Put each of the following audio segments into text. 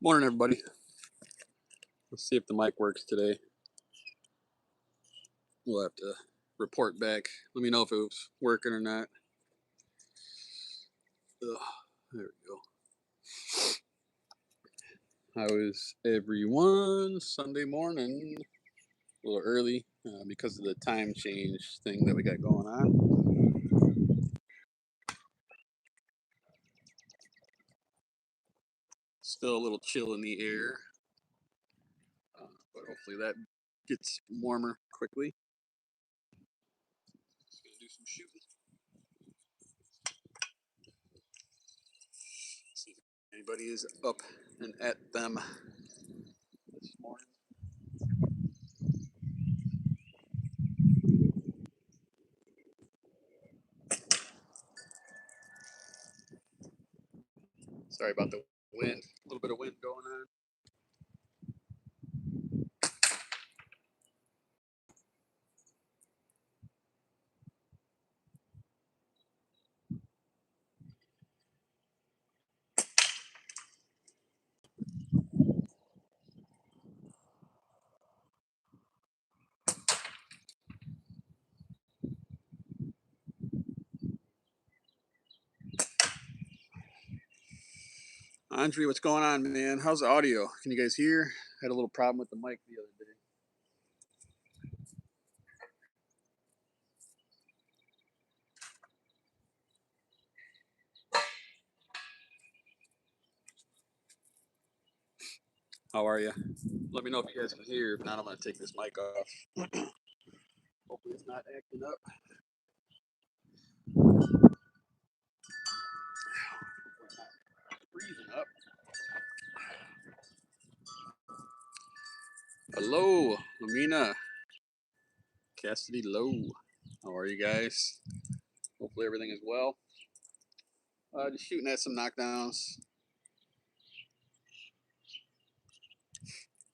Morning, everybody. Let's see if the mic works today. We'll have to report back. Let me know if it was working or not. Ugh, there we go. How is everyone? Sunday morning. A little early because of the time change thing that we got going on. Still a little chill in the air. But hopefully that gets warmer quickly. Just gonna do some shooting. See if anybody is up and at them this morning. Sorry about the wind. A little bit of wind going on. Andre, what's going on, man? How's the audio? Can you guys hear? Had a little problem with the mic the other day. How are you? Let me know if you guys can hear. If not, I'm going to take this mic off. Hopefully it's not acting up. Freezing up. Hello, Amina. Cassidy Lowe. How are you guys? Hopefully everything is well. Just shooting at some knockdowns.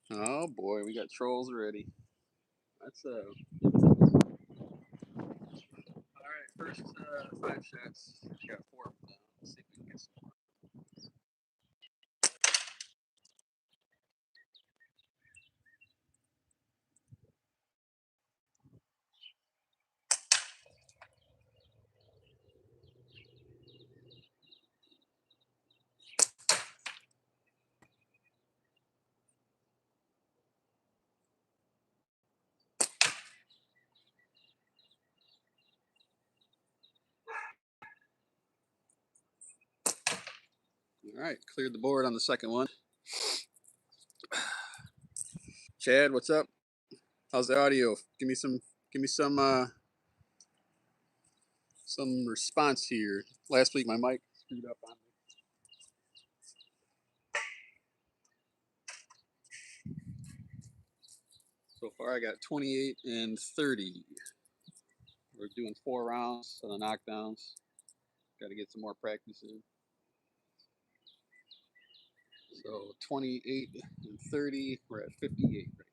Oh boy, we got trolls already. That's Alright, first 5 shots. We got 4 of them. Let's see if we can get some more. All right, cleared the board on the second one. Chad, what's up? How's the audio? Give me some response here. Last week my mic screwed up on me. So far I got 28 and 30. We're doing 4 rounds on the knockdowns. Got to get some more practice in. So 28 and 30, we're at 58 right now.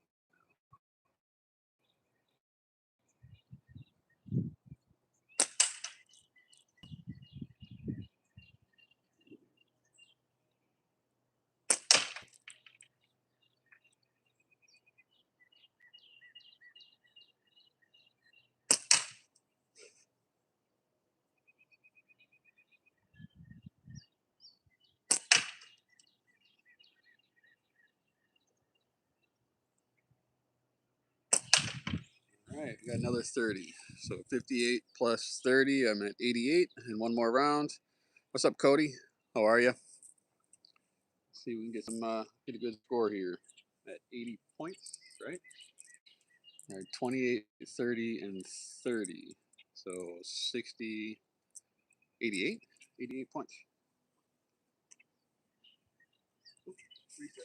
All right, we got another 30. So 58 plus 30, I'm at 88, and 1 more round. What's up, Cody? How are you? Let's see if we can get get a good score here at 80 points, right? All right, 28, 30, and 30. So 60, 88, 88 points. Reset.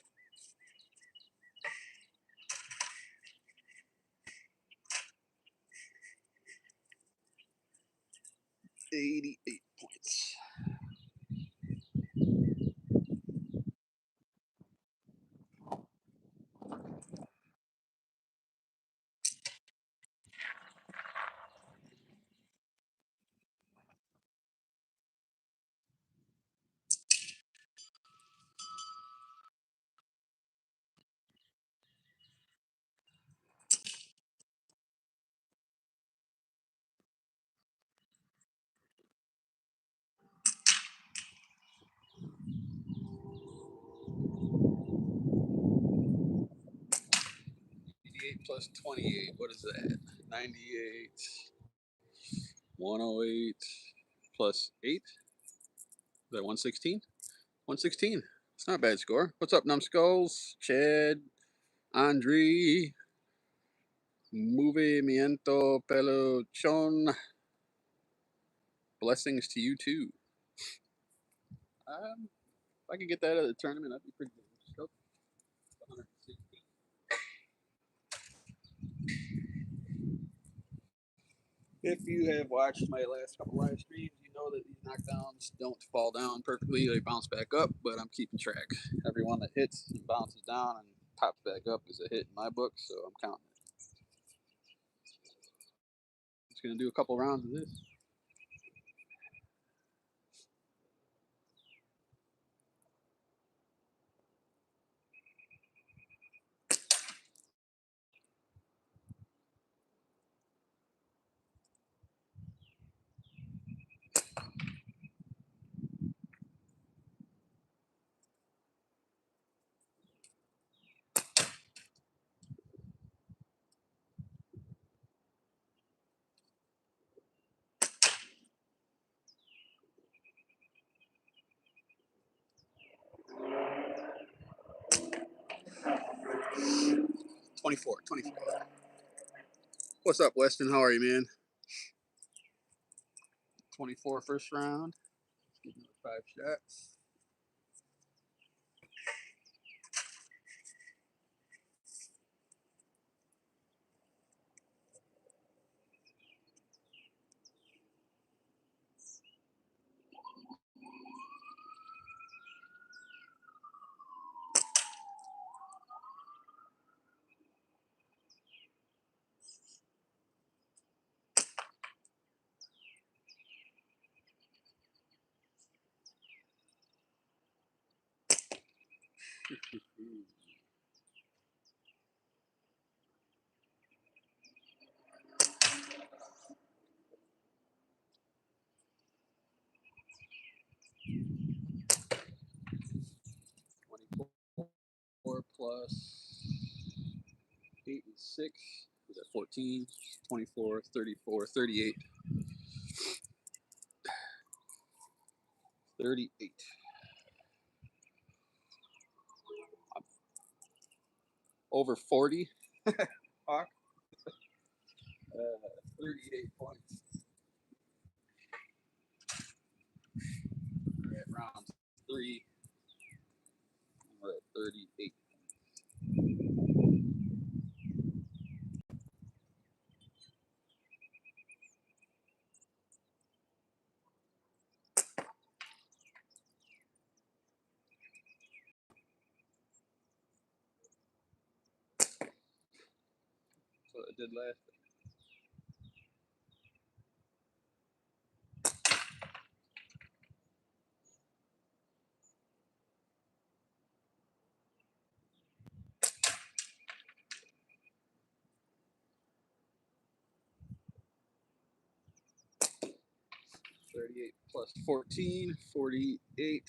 88 points. plus 28. What is that? 98. 108 plus 8. Is that 116? 116. It's not a bad score. What's up, numbskulls? Chad, Andre, Movimiento Peluchon. Blessings to you too. If I could get that at the tournament, that'd be pretty good. Stoked. 116. If you have watched my last couple live streams, you know that these knockdowns don't fall down perfectly. They bounce back up, but I'm keeping track. Every one that hits and bounces down and pops back up is a hit in my book, so I'm counting it. Just going to do a couple rounds of this. Twenty-four. What's up, Weston? How are you, man? 24 first round. Give me 5 shots. Mm. 24 plus 8 and 6. Was that 14? 24, 34, 38. 38. Over 40. Hawk. 38 points. We're at round 3. We're at 38. So it did last. $38 plus 14, 48,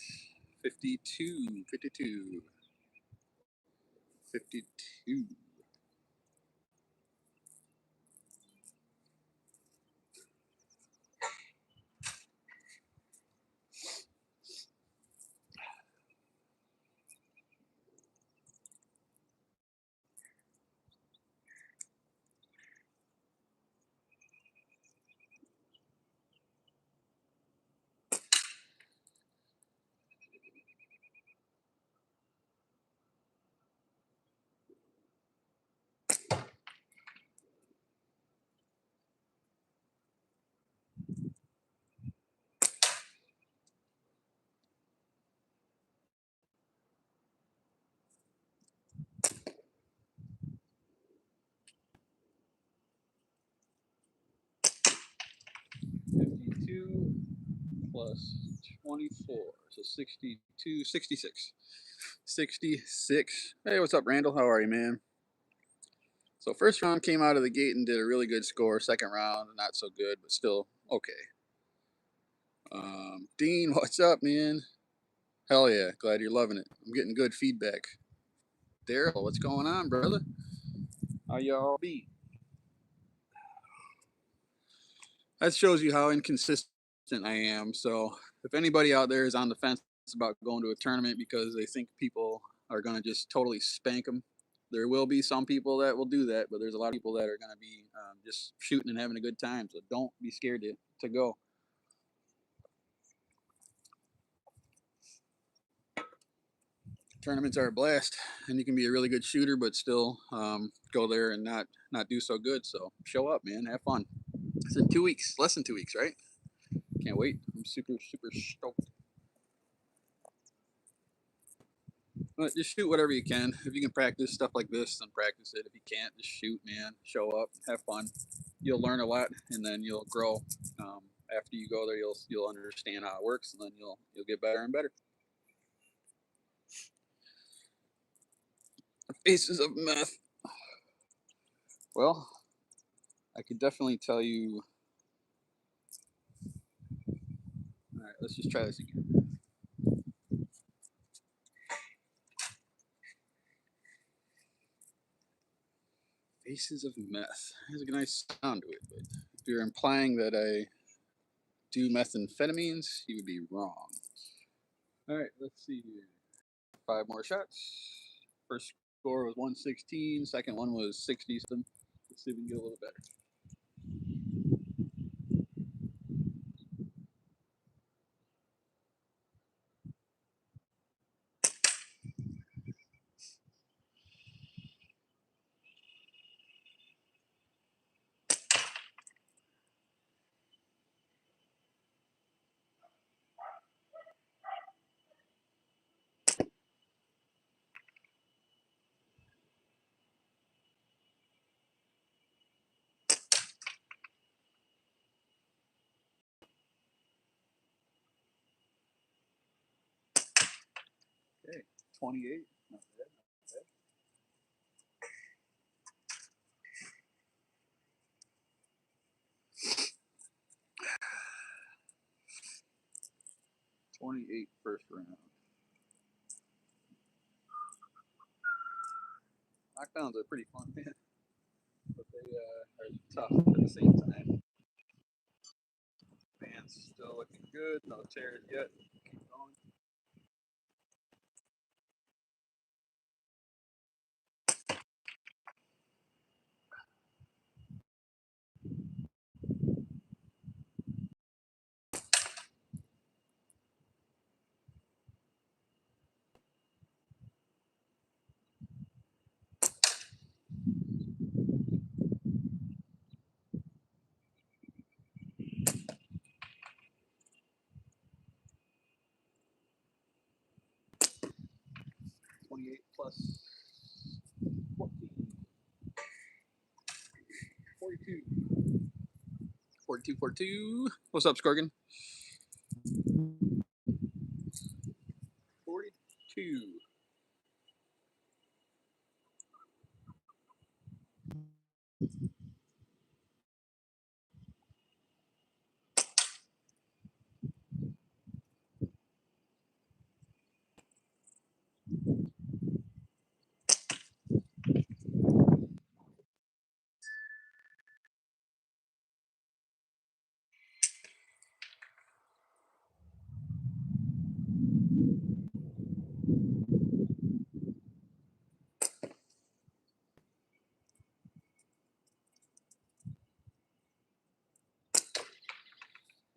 52, 52, 52. Plus 24, so 62, 66. 66. Hey, what's up, Randall? How are you, man? So first round came out of the gate and did a really good score. Second round, not so good, but still okay. Dean, what's up, man? Hell yeah, glad you're loving it. I'm getting good feedback. Daryl, what's going on, brother? How y'all be? That shows you how inconsistent I am. So if anybody out there is on the fence about going to a tournament because they think people are going to just totally spank them, there will be some people that will do that, but there's a lot of people that are going to be just shooting and having a good time. So don't be scared to go. Tournaments are a blast, and you can be a really good shooter, but still go there and not do so good. So show up, man. Have fun. It's in 2 weeks, less than 2 weeks, right? Can't wait. I'm super stoked. But just shoot whatever you can. If you can practice stuff like this, then practice it. If you can't, just shoot, man. Show up, have fun. You'll learn a lot, and then you'll grow. After you go there, you'll understand how it works, and then you'll get better and better. Faces of meth. Well, I could definitely tell you. All right, let's just try this again. Faces of meth. There's a nice sound to it, but if you're implying that I do methamphetamines, you would be wrong. All right, let's see here. 5 more shots. First score was 116. Second one was 60 something. Let's see if we can get a little better. Okay, 28. Not bad, not bad. First round. Knockdowns are pretty fun, man, but they are tough at the same time. Band's still looking good. No tears yet. Keep going. +14. 42. 42, 42. What's up, Scorgan? 42.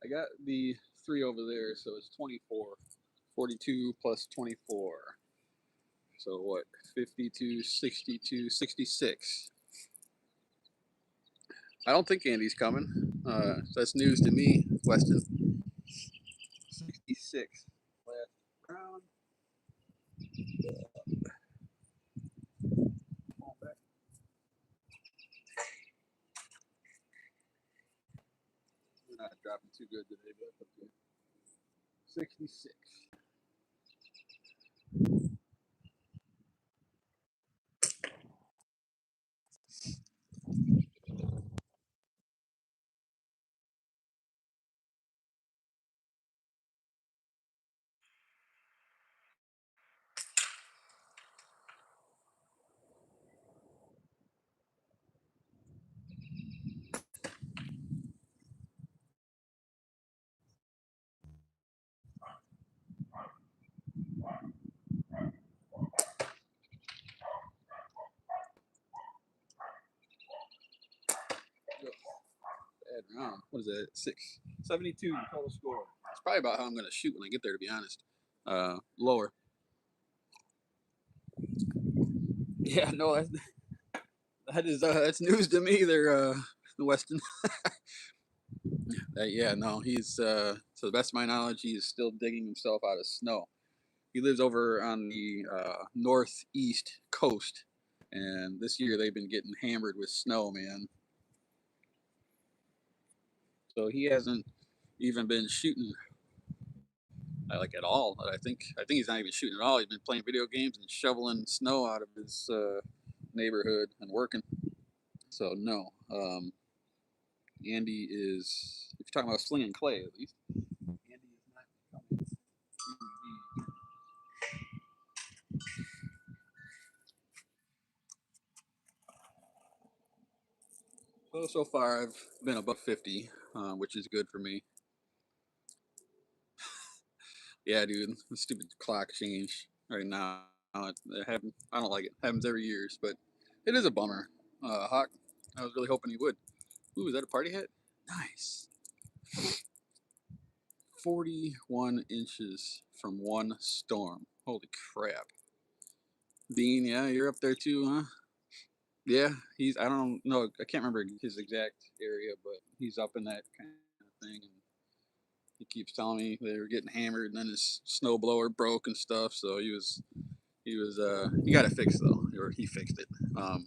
I got the 3 over there, so it's 24. 42 plus 24. So what? 52, 62, 66. I don't think Andy's coming. That's news to me, Weston. 66. Last round. We're not dropping too good today, but okay. 66. bad round. What is that? 672 total score. It's probably about how I'm going to shoot when I get there, to be honest. Lower. Yeah, no, that's news to me. They're the Weston. Yeah, no, he's to the best of my knowledge, he is still digging himself out of snow. He lives over on the northeast coast, and this year they've been getting hammered with snow, man. So he hasn't even been shooting like at all. I think he's not even shooting at all. He's been playing video games and shoveling snow out of his neighborhood and working. So no, Andy is. If you're talking about slinging clay, at least Andy is not coming. So far I've been above 50, which is good for me. Yeah, dude, the stupid clock change right now. I don't like it. It happens every year, but it is a bummer. Hawk, I was really hoping he would. Ooh, is that a party hat? Nice. 41 inches from one storm. Holy crap. Dean, yeah, you're up there too, huh? Yeah, I don't know, I can't remember his exact area, but he's up in that kind of thing. And he keeps telling me they were getting hammered, and then his snowblower broke and stuff. So he got it fixed though, or he fixed it, I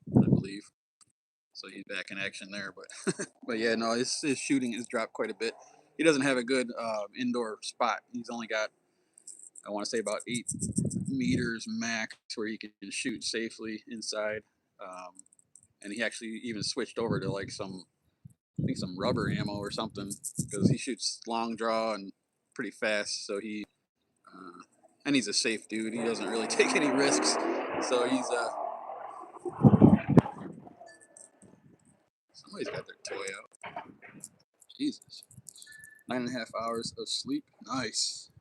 believe. So he's back in action there. But yeah, no, his shooting has dropped quite a bit. He doesn't have a good indoor spot. He's only got, I want to say, about 8 meters max where he can shoot safely inside. Um, and he actually even switched over to like I think some rubber ammo or something, because he shoots long draw and pretty fast. So and he's a safe dude. He doesn't really take any risks. So somebody's got their toy out. Jesus, 9.5 hours of sleep. Nice.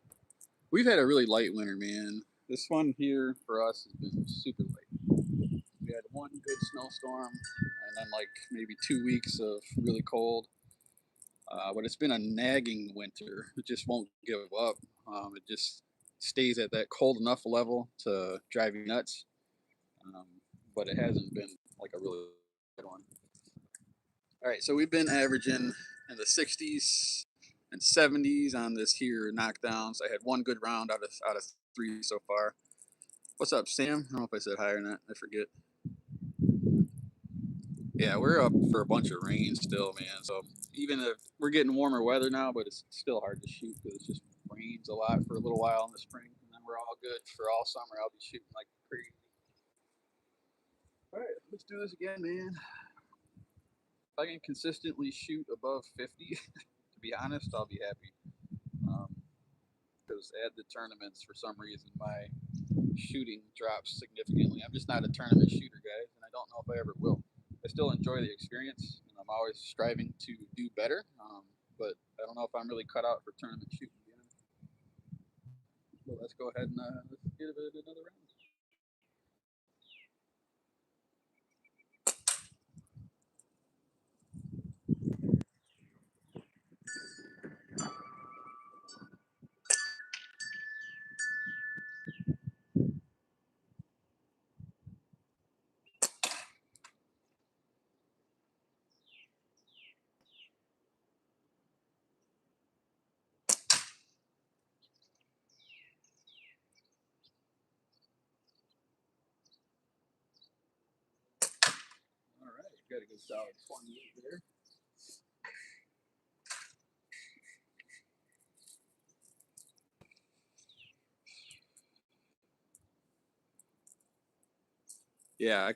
We've had a really light winter, man. This one here for us has been super light. We had one good snowstorm, and then like maybe 2 weeks of really cold. But it's been a nagging winter. It just won't give up. It just stays at that cold enough level to drive you nuts. Um, but it hasn't been like a really good one. All right, so we've been averaging in the 60s and 70s on this here knockdowns. I had one good round out of 3 so far. What's up, Sam? I don't know if I said hi or not. I forget. Yeah, we're up for a bunch of rain still, man. So even if we're getting warmer weather now, but it's still hard to shoot because it just rains a lot for a little while in the spring, and then we're all good for all summer. I'll be shooting like crazy. All right, let's do this again, man. If I can consistently shoot above 50, to be honest, I'll be happy. Because at the tournaments, for some reason, my shooting drops significantly. I'm just not a tournament shooter, guys, and I don't know if I ever will. I still enjoy the experience, and I'm always striving to do better. But I don't know if I'm really cut out for tournament shooting. But let's go ahead and let's give it another round. All right, got a good solid 28 there. Yeah, I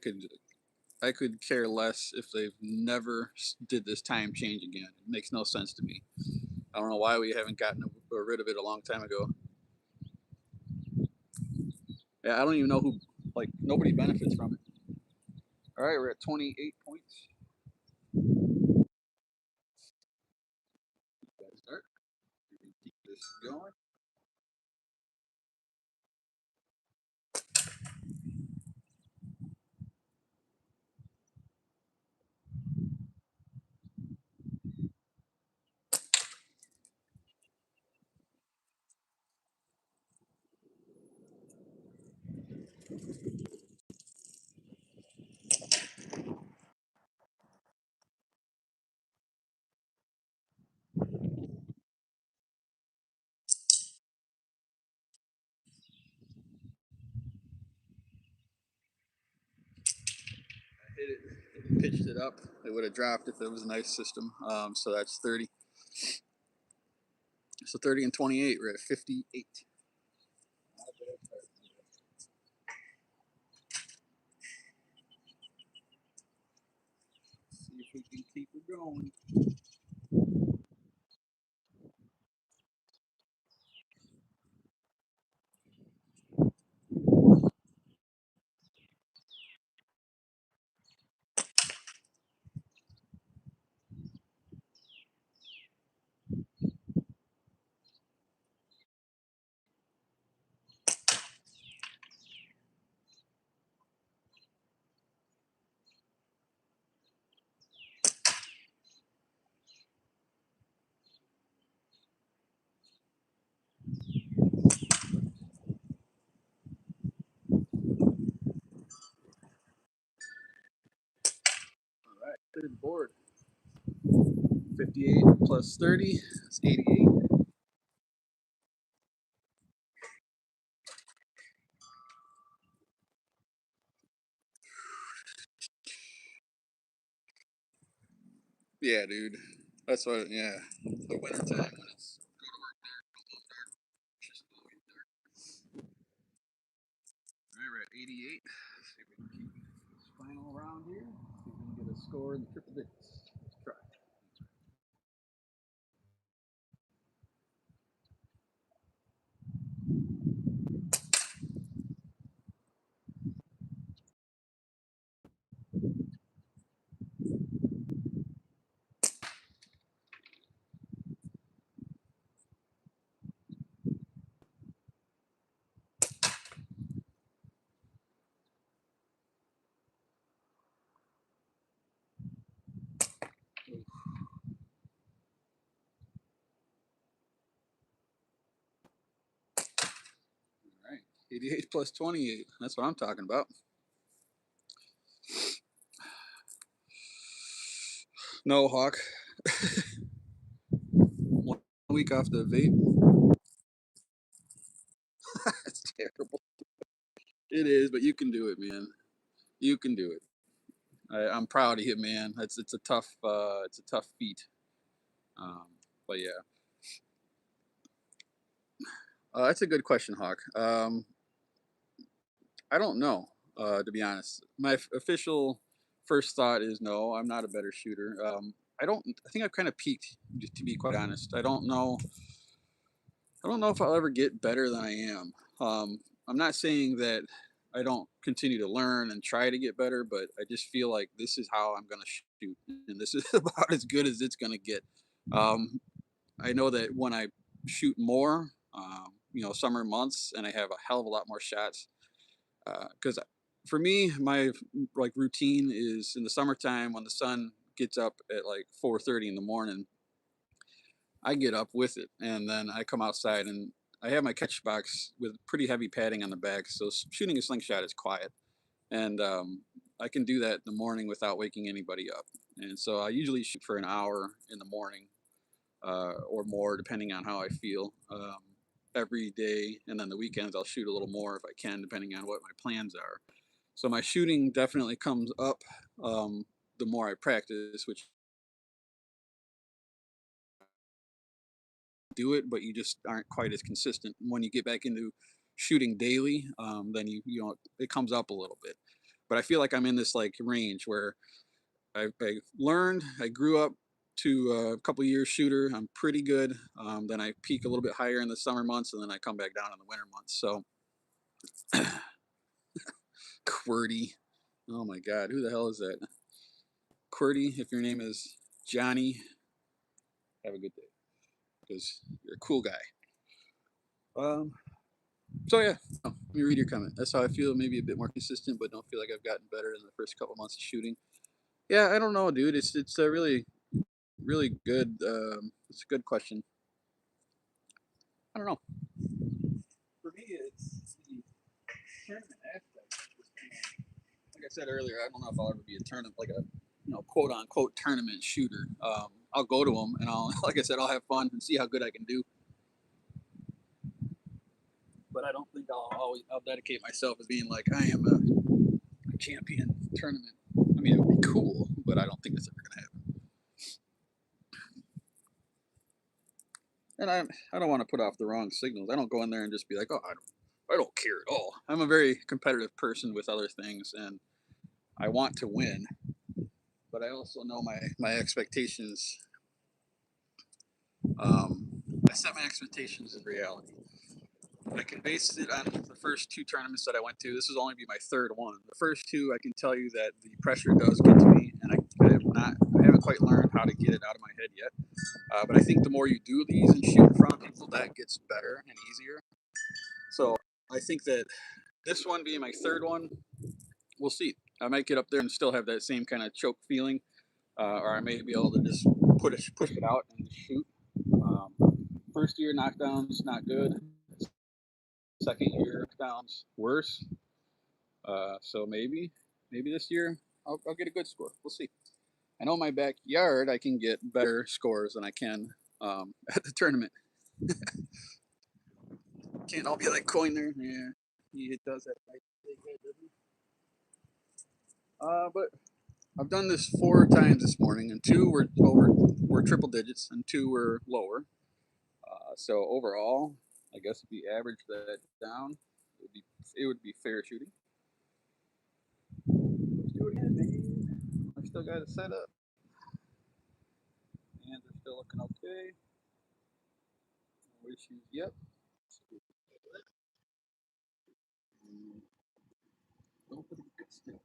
could care less if they've never did this time change again. It makes no sense to me. I don't know why we haven't gotten rid of it a long time ago. Yeah, I don't even know who. Like, nobody benefits from it. All right, we're at 28 points. Start. Keep this going. Hit it, pitched it up. It would have dropped if it was a nice system. So that's 30. So 30 and 28, we're at 58. See if we can keep it going. All right, clear the board. 58 plus 30, that's 88. Yeah, dude. That's what, yeah. The winter time when it's just blowing dark. All right, we're at 88. See if we can keep this final round here. See if we can get a score in the triple digits. Let's try. All right, 88 plus 28. That's what I'm talking about. No, Hawk. 1 week off the vape. That's terrible. It is, but you can do it, man. You can do it. I'm proud of you, man. It's a tough feat. Um, but yeah, that's a good question, Hawk. I don't know, to be honest. My official first thought is no. I'm not a better shooter. I don't. I think I've kind of peaked, just to be quite honest. I don't know. I don't know if I'll ever get better than I am. I'm not saying that I don't continue to learn and try to get better, but I just feel like this is how I'm going to shoot, and this is about as good as it's going to get. Um, I know that when I shoot more, summer months, and I have a hell of a lot more shots, because for me, my like routine is in the summertime when the sun gets up at like 4:30 in the morning. I get up with it, and then I come outside, and I have my catch box with pretty heavy padding on the back, so shooting a slingshot is quiet, and I can do that in the morning without waking anybody up. And so I usually shoot for an hour in the morning, or more, depending on how I feel. Every day, and then the weekends I'll shoot a little more if I can, depending on what my plans are. So my shooting definitely comes up, the more I practice, which do it, but you just aren't quite as consistent. When you get back into shooting daily, then it comes up a little bit. But I feel like I'm in this like range where I learned, I grew up to a couple years shooter. I'm pretty good. Then I peak a little bit higher in the summer months, and then I come back down in the winter months. So QWERTY. Oh my God, who the hell is that? QWERTY, if your name is Johnny, have a good day, because you're a cool guy. Um, so yeah, let me read your comment. That's how I feel. Maybe a bit more consistent, but don't feel like I've gotten better in the first couple months of shooting. Yeah, I don't know, dude. It's a really good. It's a good question. I don't know. For me, it's the tournament aspect. I said earlier, I don't know if I'll ever be a tournament, like a quote unquote tournament shooter. I'll go to them and I'll, like I said, I'll have fun and see how good I can do. But I don't think I'll dedicate myself as being like I am a champion tournament. I mean, it would be cool, but I don't think it's ever gonna happen. And I don't want to put off the wrong signals. I don't go in there and just be like, oh, I don't care at all. I'm a very competitive person with other things, and I want to win, but I also know my expectations. I set my expectations in reality. I can base it on the first two tournaments that I went to. This will only be my third one. The first two, I can tell you that the pressure does get to me, and I haven't quite learned how to get it out of my head yet. But I think the more you do these and shoot in front of people, that gets better and easier. So I think that this one being my third one, we'll see. I might get up there and still have that same kind of choke feeling, or I may be able to just push it out and shoot. First year knockdowns not good. Second year knockdowns worse. So maybe this year I'll get a good score. We'll see. I know in my backyard I can get better scores than I can at the tournament. Can't all be like coin there. Yeah, he does that. But I've done this 4 times this morning, and 2 were triple digits, and 2 were lower. So overall, I guess if you average that down, it would be fair shooting. Let's do it again, baby. I still got it set up, and they're still looking okay. No issues yet. Don't put a good stick.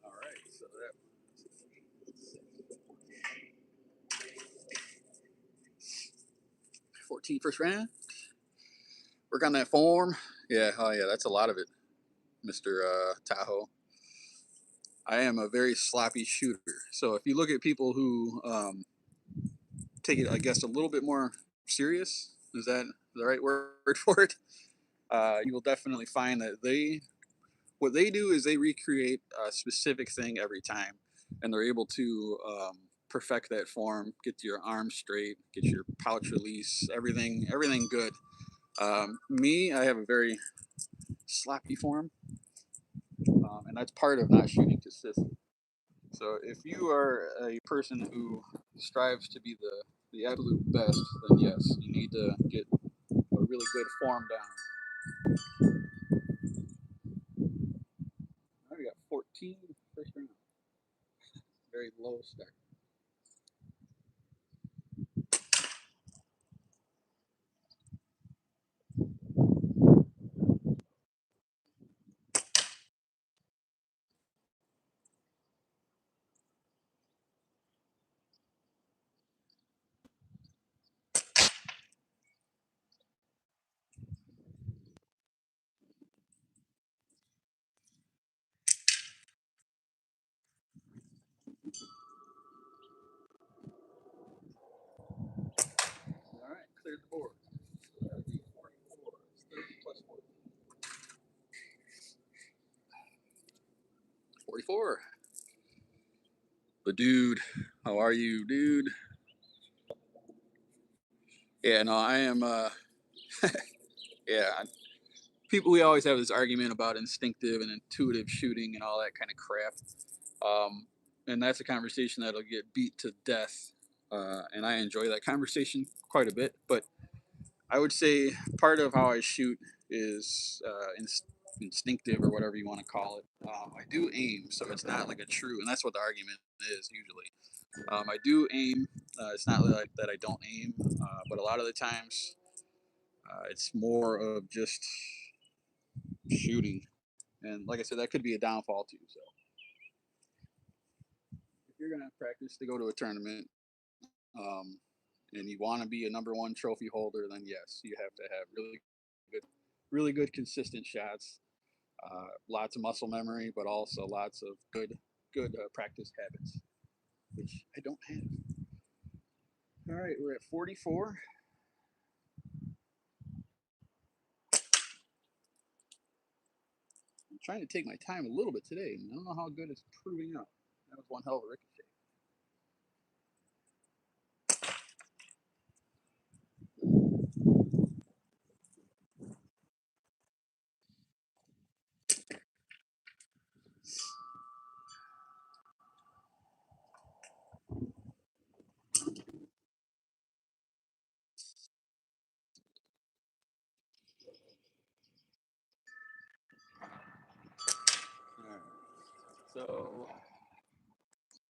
All right, so that 14 first round. Work on that form. Yeah, oh yeah, that's a lot of it, Mr. Tahoe. I am a very sloppy shooter. So if you look at people who take it, I guess, a little bit more serious, is that the right word for it? You will definitely find that what they do is they recreate a specific thing every time, and they're able to perfect that form, get your arms straight, get your pouch release, everything good. Me, I have a very sloppy form, and that's part of not shooting consistent. So if you are a person who strives to be the absolute best, then yes, you need to get a really good form down. Now we got 14 first round. Very low start. All right, cleared the board. So that would be 44. 30 plus 40. 44. The dude. How are you, dude? Yeah, no, I am. Yeah, people. We always have this argument about instinctive and intuitive shooting and all that kind of crap. And that's a conversation that'll get beat to death. And I enjoy that conversation quite a bit. But I would say part of how I shoot is instinctive or whatever you want to call it. I do aim, so it's not like a true, and that's what the argument is usually. I do aim. It's not like that I don't aim, but a lot of the times It's more of just shooting, and like I said, that could be a downfall too. So if you're gonna practice to go to a tournament, um, and you want to be a number 1 trophy holder, then yes, you have to have good, really good consistent shots, lots of muscle memory, but also lots of good practice habits, which I don't have. All right, we're at 44. I'm trying to take my time a little bit today, and I don't know how good it's proving out. That was one hell of a ricochet. All right. So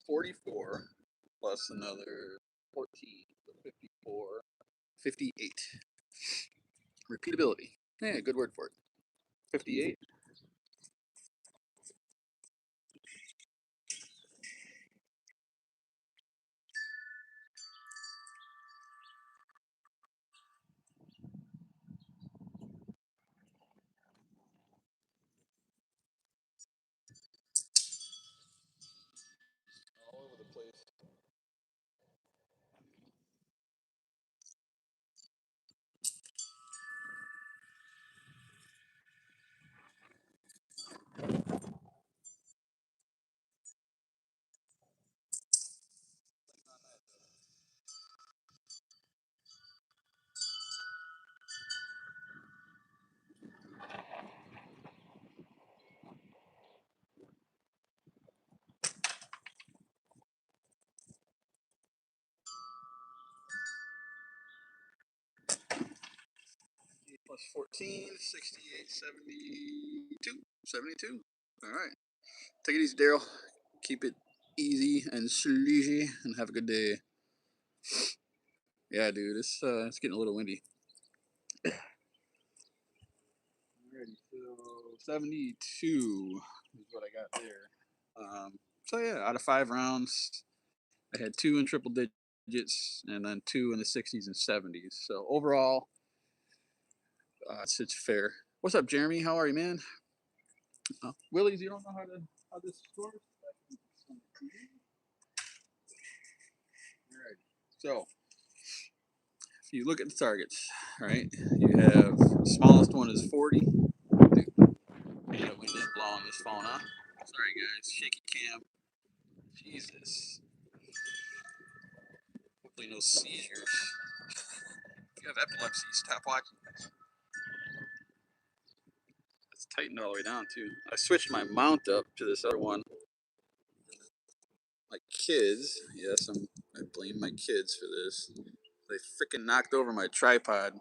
44 plus another 14, so 54, 58. Repeatability. Yeah, good word for it. 58. All over the place. Plus 14, 68, 72. 72. All right. Take it easy, Daryl. Keep it easy and sleazy, and have a good day. Yeah, dude, it's getting a little windy. Alrighty, so 72 is what I got there. So yeah, out of 5 rounds, I had 2 in triple digits, and then 2 in the 60s and 70s. So overall, it's fair. What's up, Jeremy? How are you, man? Willies, you don't know how this scores? Alright. So if you look at the targets, right, you have smallest one is 40. Dude, man, the wind is blowing this phone up. Sorry, guys. Shaky cam. Jesus. Hopefully, no seizures. If you have epilepsy, stop watching this. It's tightened all the way down, too. I switched my mount up to this other one. My kids, yes, I blame my kids for this. They freaking knocked over my tripod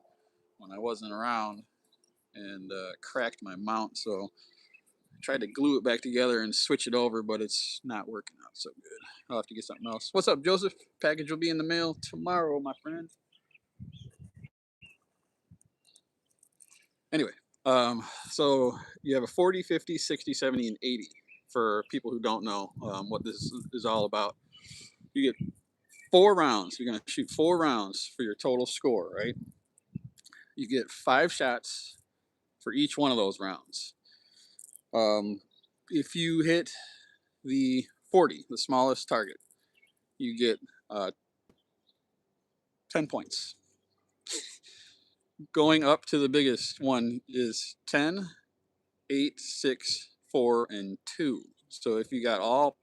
when I wasn't around and cracked my mount. So I tried to glue it back together and switch it over, but it's not working out so good. I'll have to get something else. What's up, Joseph? Package will be in the mail tomorrow, my friend. Anyway, so you have a 40, 50, 60, 70, and 80 for people who don't know what this is all about. You get 4 rounds. You're going to shoot 4 rounds for your total score, right? You get 5 shots for each one of those rounds. If you hit the 40, the smallest target, you get 10 points. Going up to the biggest one is 10, 8, 6, 4, and 2. So if you got all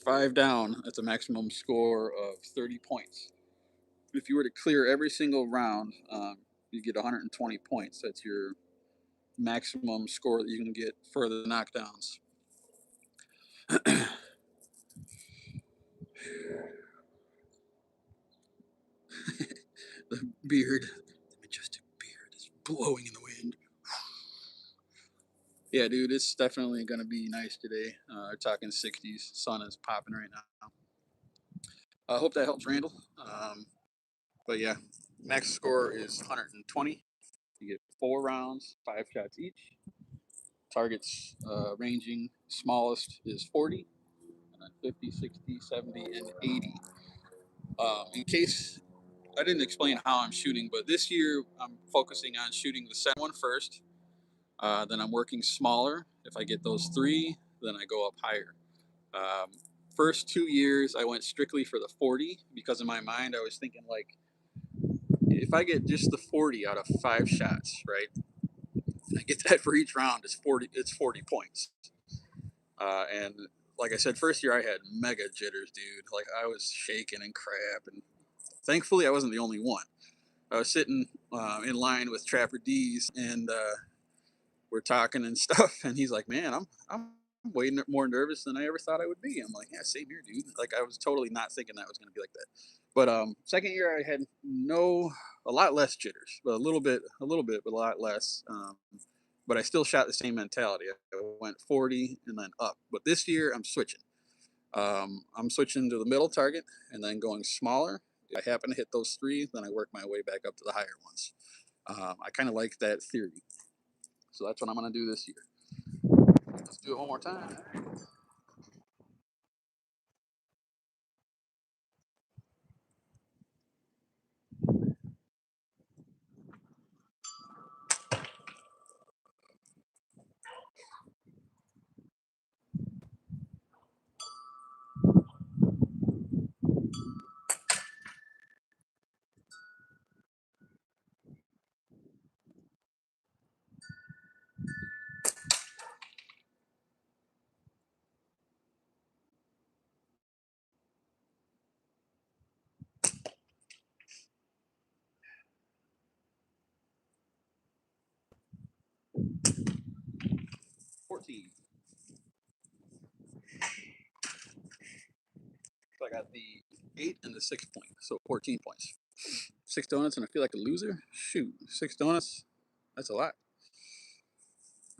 5 down, that's a maximum score of 30 points. If you were to clear every single round, you get 120 points. That's your maximum score that you can get for the knockdowns. The beard, the majestic beard, is blowing in the wind. Yeah, dude, it's definitely going to be nice today. We're talking 60s. Sun is popping right now. I hope that helps, Randall. But yeah, max score is 120. 4 rounds, 5 shots each. Targets ranging smallest is 40, and then 50, 60, 70, and 80. In case I didn't explain how I'm shooting, but this year I'm focusing on shooting the center one first. Then I'm working smaller. If I get those 3, then I go up higher. Um, First 2 years I went strictly for the 40 because in my mind I was thinking like, if I get just the 40 out of 5 shots, right? I get that for each round. It's 40. It's 40 points. And like I said, first year I had mega jitters, dude. Like I was shaking and crap, and thankfully I wasn't the only one. I was sitting in line with Trapper D's, and we're talking and stuff, and he's like, "Man, I'm way more nervous than I ever thought I would be." I'm like, "Yeah, same here, dude." Like I was totally not thinking that was going to be like that. But second year I had a lot less jitters, but a little bit, but a lot less. But I still shot the same mentality. I went 40 and then up. But this year I'm switching. I'm switching to the middle target and then going smaller. If I happen to hit those 3, then I work my way back up to the higher ones. I kind of like that theory. So that's what I'm going to do this year. Let's do it one more time. 14. So I got the 8 and the 6 point. So 14 points. 6 donuts and I feel like a loser? Shoot, 6 donuts? That's a lot.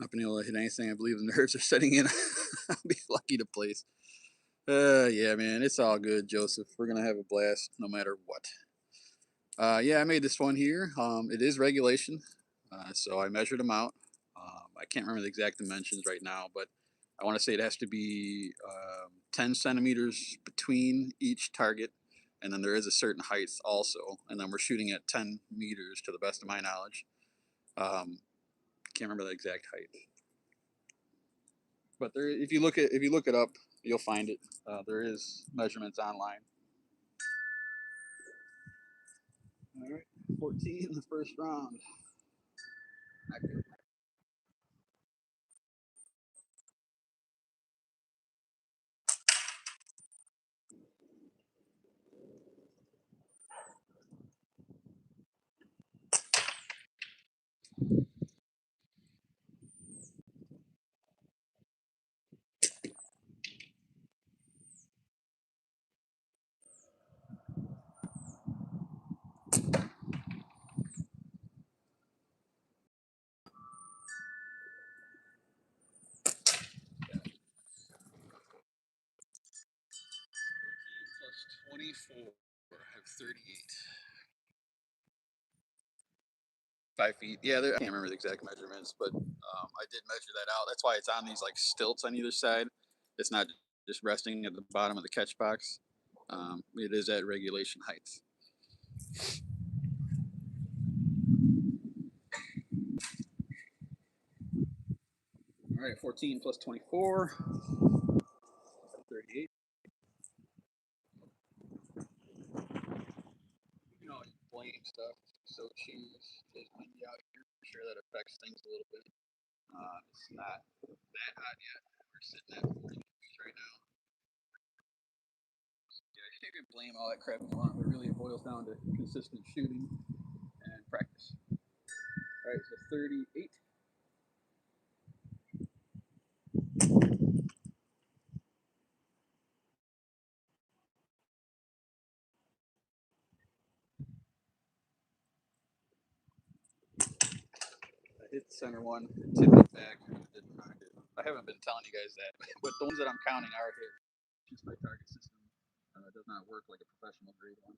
Not been able to hit anything. I believe the nerves are setting in. I'll be lucky to place. Yeah, man, it's all good, Joseph. We're gonna have a blast no matter what. Yeah, I made this one here. It is regulation, so I measured them out. I can't remember the exact dimensions right now, but I want to say it has to be 10 centimeters between each target, and then there is a certain height also, and then we're shooting at 10 meters to the best of my knowledge. Can't remember the exact height, but there, if you look it up, you'll find it. There is measurements online. All right, 14 in the first round. Accurate. Plus 24. I have 38. 5 feet. Yeah, I can't remember the exact measurements, but I did measure that out. That's why it's on these like stilts on either side. It's not just resting at the bottom of the catch box. It is at regulation height. All right, 14 plus 24, 38. You know, blame stuff. So choose is windy out here. I'm sure that affects things a little bit. It's not that hot yet. We're sitting at 40 degrees right now. Yeah, you can blame all that crap you want, but really it boils down to consistent shooting and practice. All right, so 38. I hit the center one, tipped it back, and it didn't knock it. I haven't been telling you guys that, but the ones that I'm counting are hit. Just my target system does not work like a professional grade one.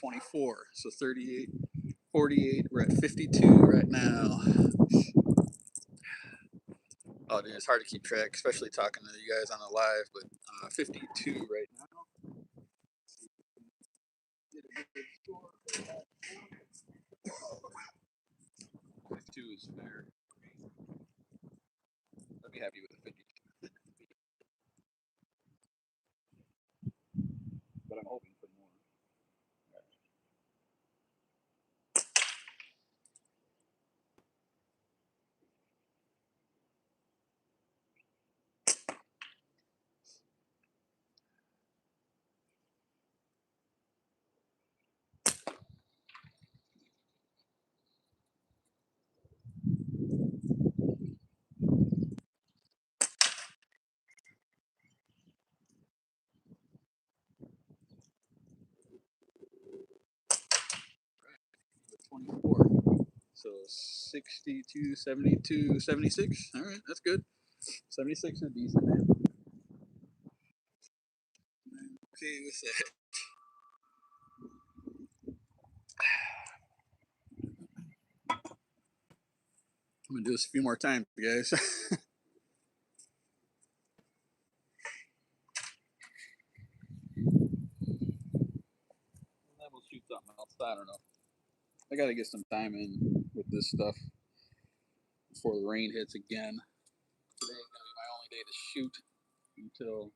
24. So 38, 48. We're at 52 right now. Oh, dude, it's hard to keep track, especially talking to you guys on the live, but 52 right now. 52 is fair. I'd be happy with a 52. But I'm hoping for more. Right, 24. So 62, 72, 76. All right, that's good. 76 is a decent, man. Okay with that. I'm gonna do this a few more times, guys. Then we'll shoot something else. I don't know. I gotta get some time in with this stuff before the rain hits again. Today is gonna be my only day to shoot until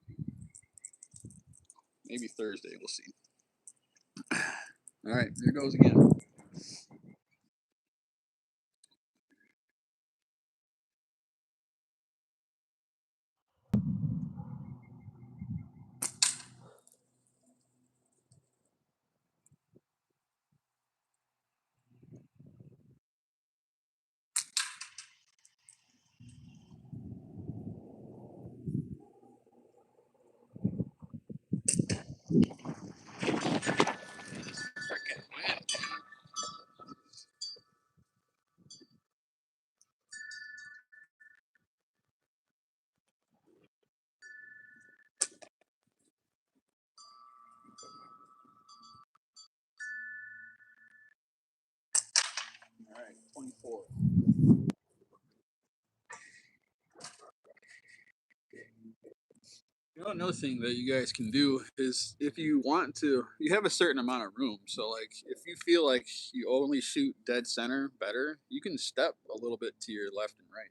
maybe Thursday. We'll see. All right, there goes again. All right, 24. You know, another thing that you guys can do is if you want to, you have a certain amount of room. So, like, if you feel like you only shoot dead center better, you can step a little bit to your left and right.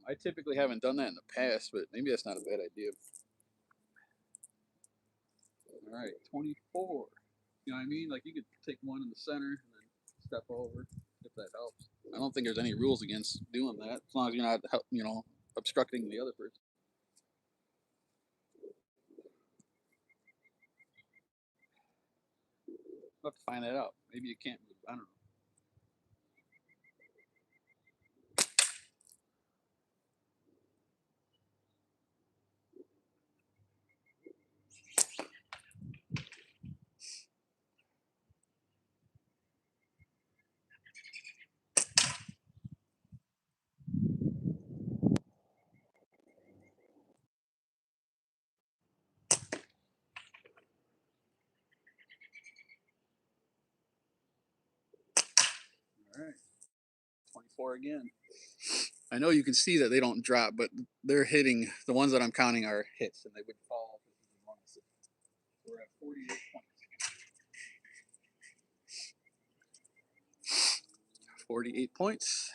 I typically haven't done that in the past, but maybe that's not a bad idea. All right, 24. You know what I mean? Like, you could take one in the center and then step over if that helps. I don't think there's any rules against doing that as long as you're not, obstructing the other person. I'll have to find that out. Maybe you can't move. I don't know. All right, 24 again. I know you can see that they don't drop, but they're hitting. The ones that I'm counting are hits, and they would fall. We're at 48 points. 48 points.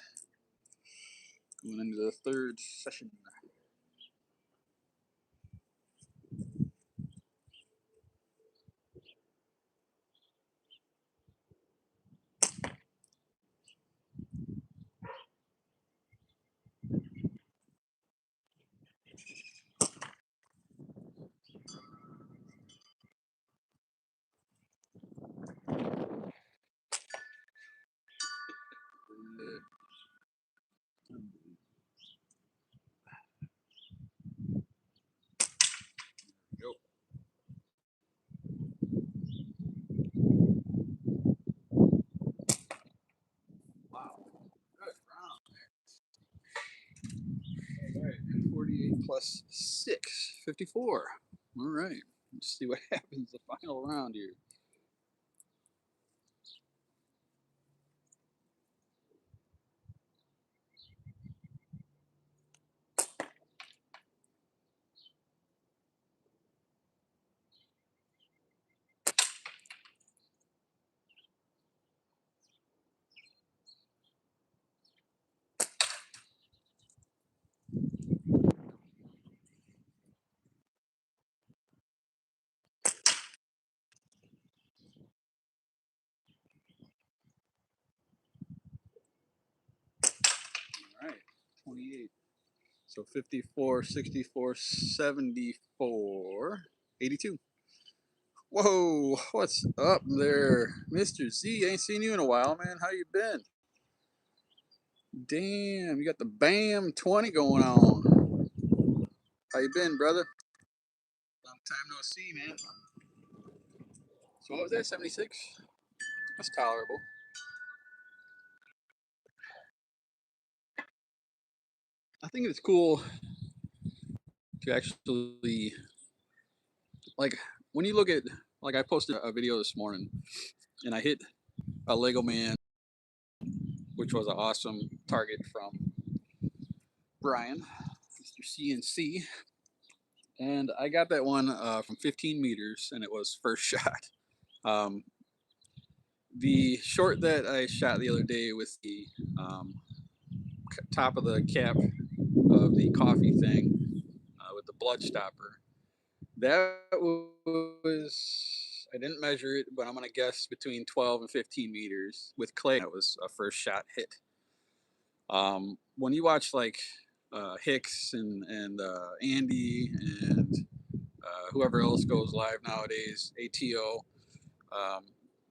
Going into the third session. Go. Wow. Good round. All right. 48 plus 6. 54. All right. Let's see what happens the final round here. So 54, 64, 74, 82. Whoa, what's up there, Mr. Z? Ain't seen you in a while, man. How you been? Damn, you got the BAM 20 going on. How you been, brother? Long time no see, man. So what was that, 76? That's tolerable. I think it's cool to actually, like, when you look at, like, I posted a video this morning and I hit a Lego man, which was an awesome target from Brian, Mr. CNC. And I got that one from 15 meters and it was first shot. Um, the short that I shot the other day with the um, top of the cap of the coffee thing with the blood stopper, that was, I didn't measure it, but I'm going to guess between 12 and 15 meters. With clay, that was a first shot hit. When you watch like Hicks and Andy and whoever else goes live nowadays, ATO,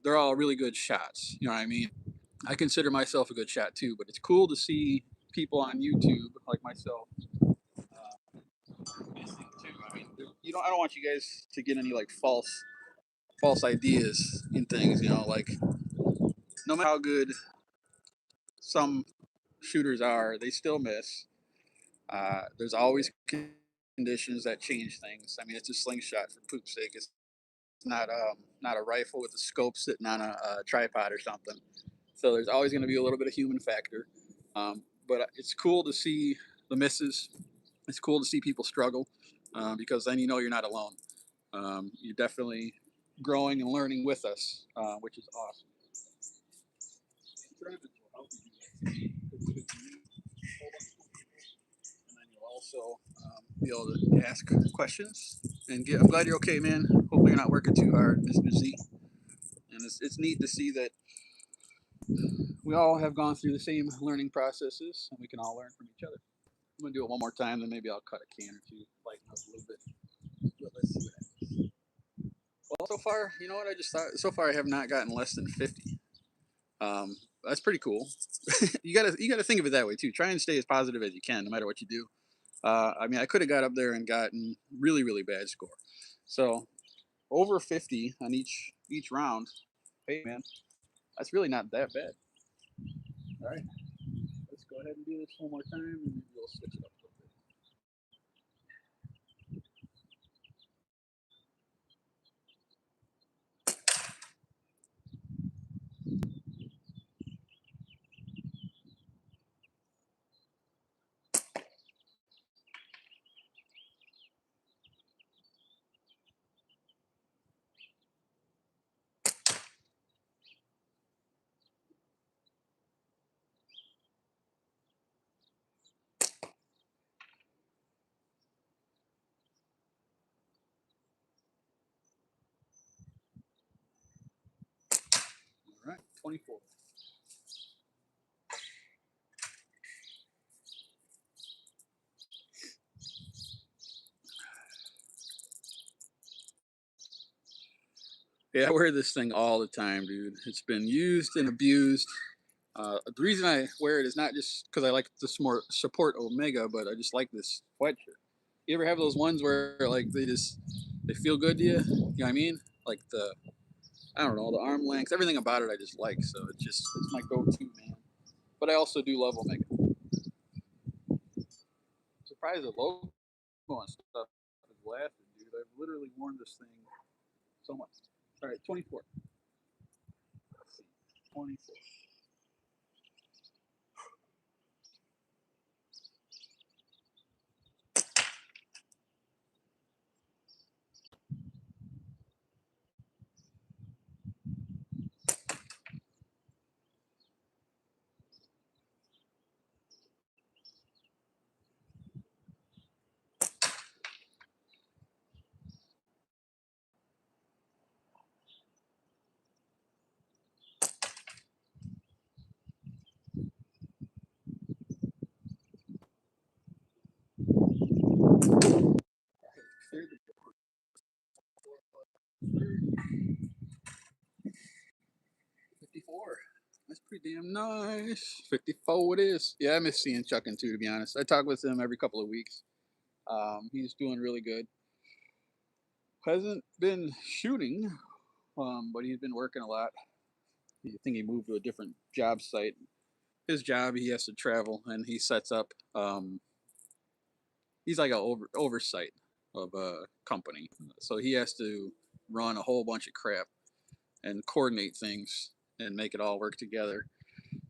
they're all really good shots. You know what I mean? I consider myself a good shot too, but it's cool to see people on YouTube like myself missing too. I mean, you know, I don't want you guys to get any like false ideas in things. You know, like no matter how good some shooters are, they still miss. There's always conditions that change things. I mean, it's a slingshot for poop's sake. It's not a rifle with a scope sitting on a tripod or something. So there's always going to be a little bit of human factor. But it's cool to see the misses. It's cool to see people struggle because then you know you're not alone. You're definitely growing and learning with us, which is awesome. And then you'll also be able to ask questions and get. I'm glad you're okay, man. Hopefully you're not working too hard, Mr. Z. And it's neat to see that we all have gone through the same learning processes, and we can all learn from each other. I'm gonna do it one more time, then maybe I'll cut a can or two, lighten up a little bit. But let's see what happens. Well, so far, you know what I just thought? So far, I have not gotten less than 50. That's pretty cool. You gotta think of it that way too. Try and stay as positive as you can, no matter what you do. I mean, I could have got up there and gotten really bad score. So over 50 on each round. Hey man, that's really not that bad. All right, let's go ahead and do this one more time, and maybe we'll switch it up a little bit. All right, 24. Yeah, I wear this thing all the time, dude. It's been used and abused. The reason I wear it is not just because I like to support Omega, but I just like this sweatshirt. You ever have those ones where like they feel good to you? You know what I mean? Like I don't know, the arm length, everything about it I just like. So it's my go-to, man. But I also do love Omega. I'm surprised the logo and stuff has lasted, dude. I've literally worn this thing so much. All right, 24. Let's see, 24. Pretty damn nice. 54 it is. Yeah, I miss seeing Chuckin too, to be honest. I talk with him every couple of weeks. He's doing really good. Hasn't been shooting, but he's been working a lot. I think he moved to a different job site. His job, he has to travel, and he sets up. He's like a oversight of a company, so he has to run a whole bunch of crap and coordinate things and make it all work together.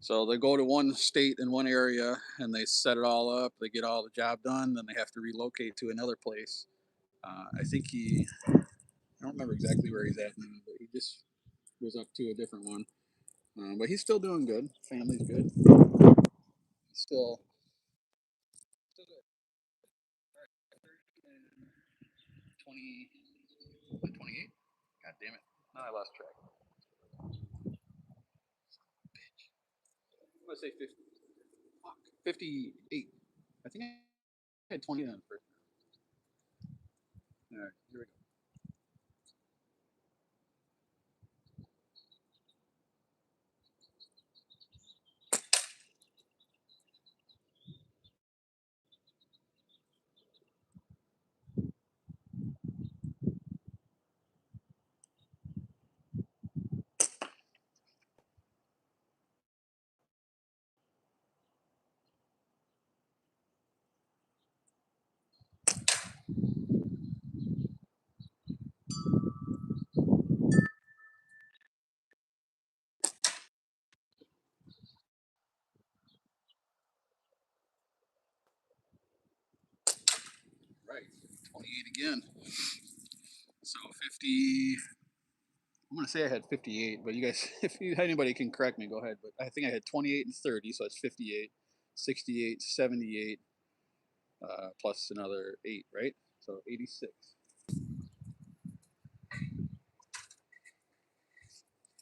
So they go to one state in one area and they set it all up. They get all the job done. Then they have to relocate to another place. I think I don't remember exactly where he's at now, but he just was up to a different one. But he's still doing good. Family's good. Still, still good. All right, 20, 28? God damn it. Now I lost track. I'm going to say 50. Fuck. 58. I think I had 20 on first. All right, here we go. Right, 28 again. So 50. I'm gonna say I had 58, but you guys, if anybody can correct me, go ahead. But I think I had 28 and 30, so it's 58, 68, 78, plus another 8, right? So 86.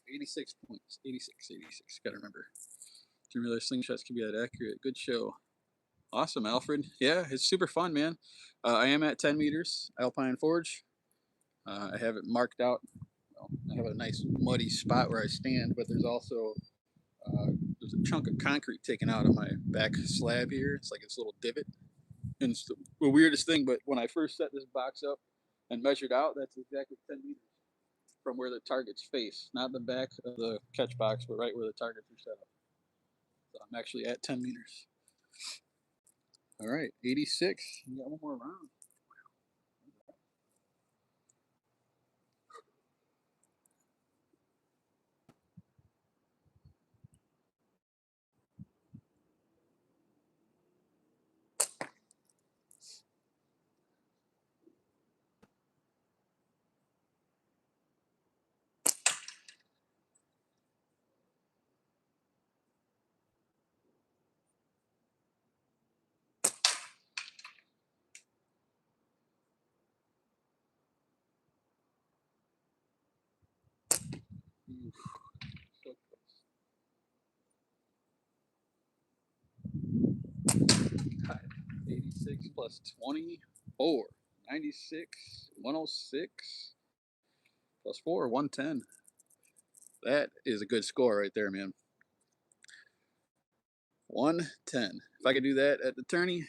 86 points. 86, 86. Gotta remember. Didn't realize slingshots can be that accurate. Good show. Awesome, Alfred. Yeah, it's super fun, man. I am at 10 meters, Alpine Forge. I have it marked out. Well, I have a nice muddy spot where I stand, but uh, there's a chunk of concrete taken out of my back slab here. It's like this little divot. And it's the weirdest thing, but when I first set this box up and measured out, that's exactly 10 meters from where the targets face. Not the back of the catch box, but right where the targets are set up. So I'm actually at 10 meters. All right, 86. You got one more round. Oof, so close. 86 plus 24. 96, 106 plus 4, 110. That is a good score right there, man. 110. If I could do that at the tourney,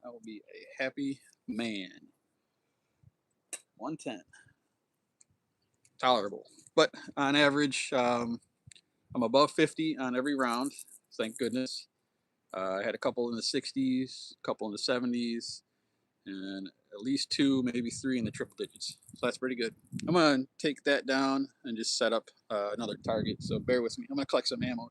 I will be a happy man. 110. Tolerable. But on average, I'm above 50 on every round. Thank goodness. I had a couple in the 60s, a couple in the 70s, and at least 2, maybe 3 in the triple digits. So that's pretty good. I'm going to take that down and just set up another target. So bear with me. I'm going to collect some ammo.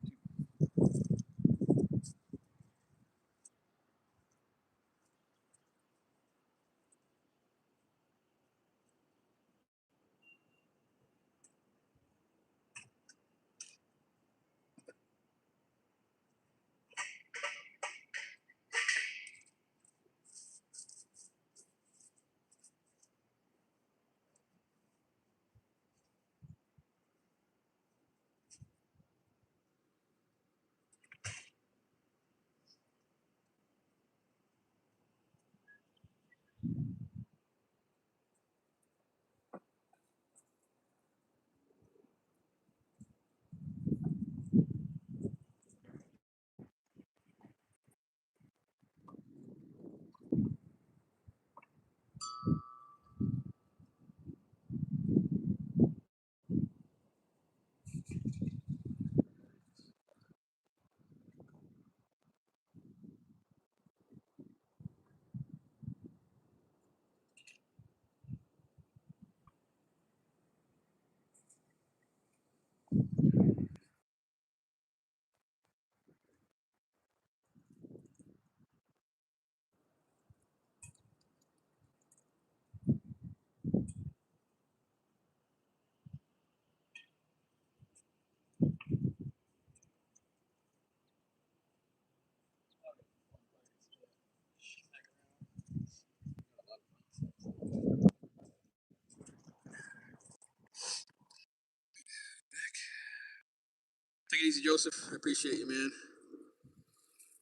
DeeeZ Joseph, I appreciate you, man.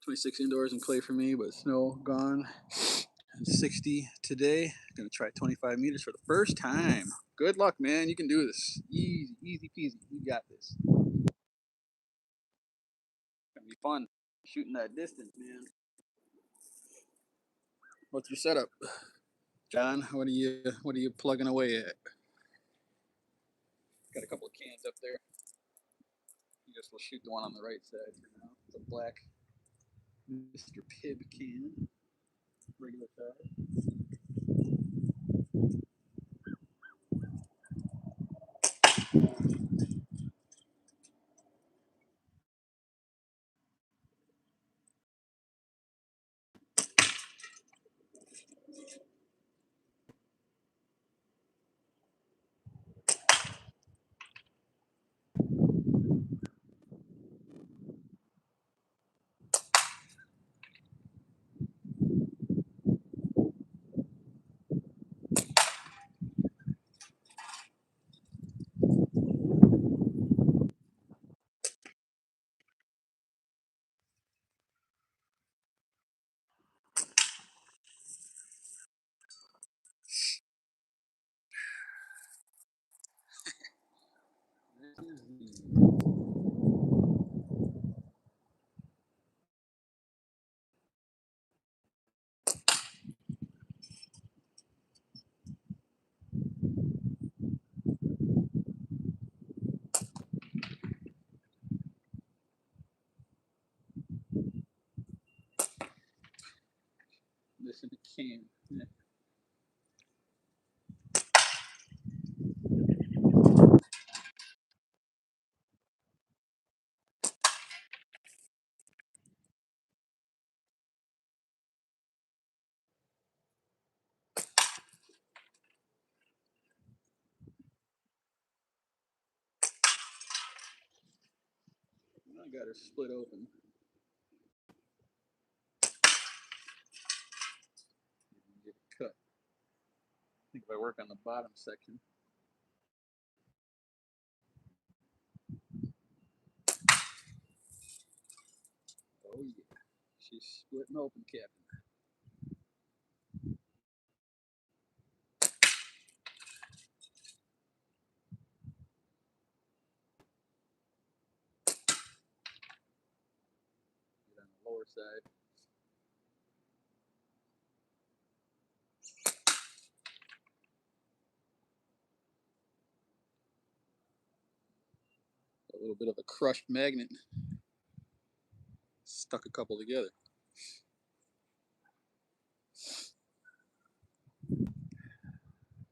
26 indoors and clay for me, but snow gone. And 60 today. Gonna try 25 meters for the first time. Good luck, man. You can do this. Easy, easy peasy. You got this. Gonna be fun shooting that distance, man. What's your setup, John? What are you plugging away at? Got a couple of cans up there. I guess we'll shoot the one on the right side for now. It's a black Mr. Pibb can, regular size. Listen to can. Yeah. I got her split open. Get it cut. I think if I work on the bottom section. Oh yeah, she's splitting open, Captain. Get on the lower side. A little bit of a crushed magnet. Stuck a couple together.